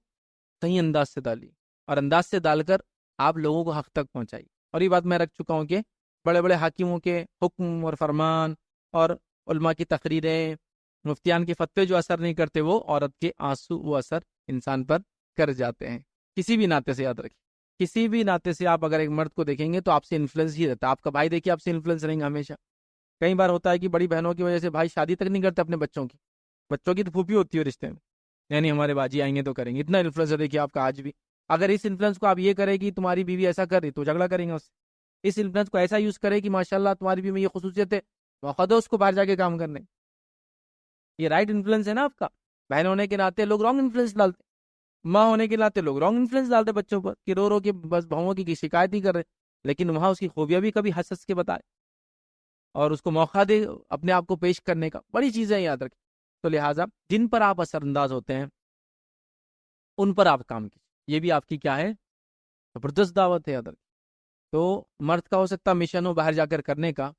صحیح انداز سے ڈالیے اور انداز سے ڈال کر آپ لوگوں کو حق تک پہنچائیے. اور یہ بات میں رکھ چکا ہوں کہ بڑے بڑے حاکموں کے حکم اور فرمان اور علماء کی تقریریں، مفتیان کے فتوے جو اثر نہیں کرتے، وہ عورت کے آنسو وہ اثر انسان پر کر جاتے ہیں. کسی بھی ناطے سے یاد رکھیں، کسی بھی ناطے سے آپ اگر ایک مرد کو دیکھیں گے تو آپ سے انفلوئنس ہی رہتا ہے. آپ کا بھائی دیکھیے آپ سے انفلوئنس رہیں گے ہمیشہ. کئی بار ہوتا ہے کہ بڑی بہنوں کی وجہ سے بھائی شادی تک نہیں کرتے اپنے بچوں کی، بچوں کی تو پھوپھی ہوتی ہے رشتے میں، یعنی ہمارے باجی آئیں گے تو کریں گے. اتنا انفلوئنس ہے دیکھیے آپ کا آج بھی. اگر اس انفلوئنس کو آپ یہ کرے کہ تمہاری بیوی ایسا کر رہی تو جھگڑا کریں گے اس سے. اس انفلوئنس کو ایسا یوز کرے کہ ماشاءاللہ تمہاری بیوی میں یہ خصوصیت ہے، موقع دو اس کو باہر جا کے کام کرنے. یہ رائٹ انفلوئنس ہے نا آپ کا. بہن ہونے کے ناطے لوگ رانگ انفلوئنس ڈالتے، ماں ہونے کے ناطے لوگ رانگ انفلوئنس ڈالتے بچوں پر کہ رو رو کے بس بہووں کی شکایت ہی کر رہے، لیکن وہاں اس کی خوبیاں بھی کبھی ہنس ہنس کے بتائے اور اس کو موقع دے اپنے آپ کو پیش کرنے کا. بڑی چیزیں یاد رکھیں. تو لہٰذا جن پر آپ اثر انداز ہوتے ہیں ان پر آپ کام کیجیے. یہ بھی آپ کی کیا ہے؟ زبردست دعوت ہے ادر. تو مرد کا ہو سکتا مشن ہو باہر جا کر کرنے کا،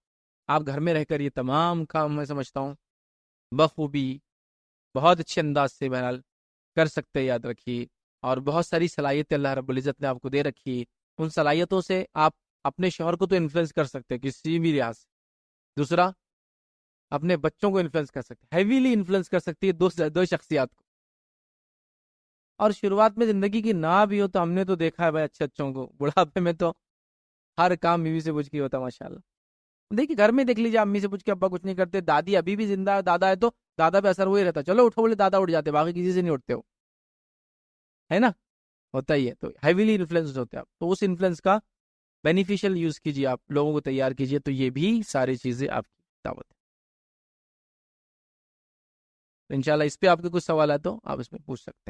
آپ گھر میں رہ کر یہ تمام کام میں سمجھتا ہوں بخوبی بہت اچھے انداز سے بہرحال کر سکتے. یاد رکھیے، اور بہت ساری صلاحیتیں اللہ رب العزت نے آپ کو دے رکھی. ان صلاحیتوں سے آپ اپنے شوہر کو تو انفلوئنس کر سکتے کسی بھی لحاظ سے. دوسرا، اپنے بچوں کو انفلوئنس کر سکتے، ہیویلی انفلوئنس کر سکتی ہے دو شخصیات کو. اور شروعات میں زندگی کی نہ بھی ہو تو ہم نے تو دیکھا ہے بھائی اچھے اچھوں کو، بڑھاپے میں تو ہر کام بیوی سے پوچھ کے ہوتا ماشاءاللہ. دیکھیے گھر میں دیکھ لیجیے، امی سے پوچھ کے ابا کچھ نہیں کرتے، دادی ابھی بھی زندہ ہے، دادا ہے تو دادا پہ اثر وہی رہتا، چلو اٹھو بولے دادا اٹھ جاتے، باقی کسی سے نہیں اٹھتے ہو، ہے نا، ہوتا ہی ہے. تو ہیویلی انفلوئنس ہوتے آپ، تو اس انفلوئنس کا بینیفیشل یوز کیجیے، آپ لوگوں کو تیار کیجیے. تو یہ بھی ساری چیزیں آپ کی دعوت ہے. انشاءاللہ اس پہ آپ کے کچھ سوال ہے تو آپ اس میں پوچھ سکتے ہیں.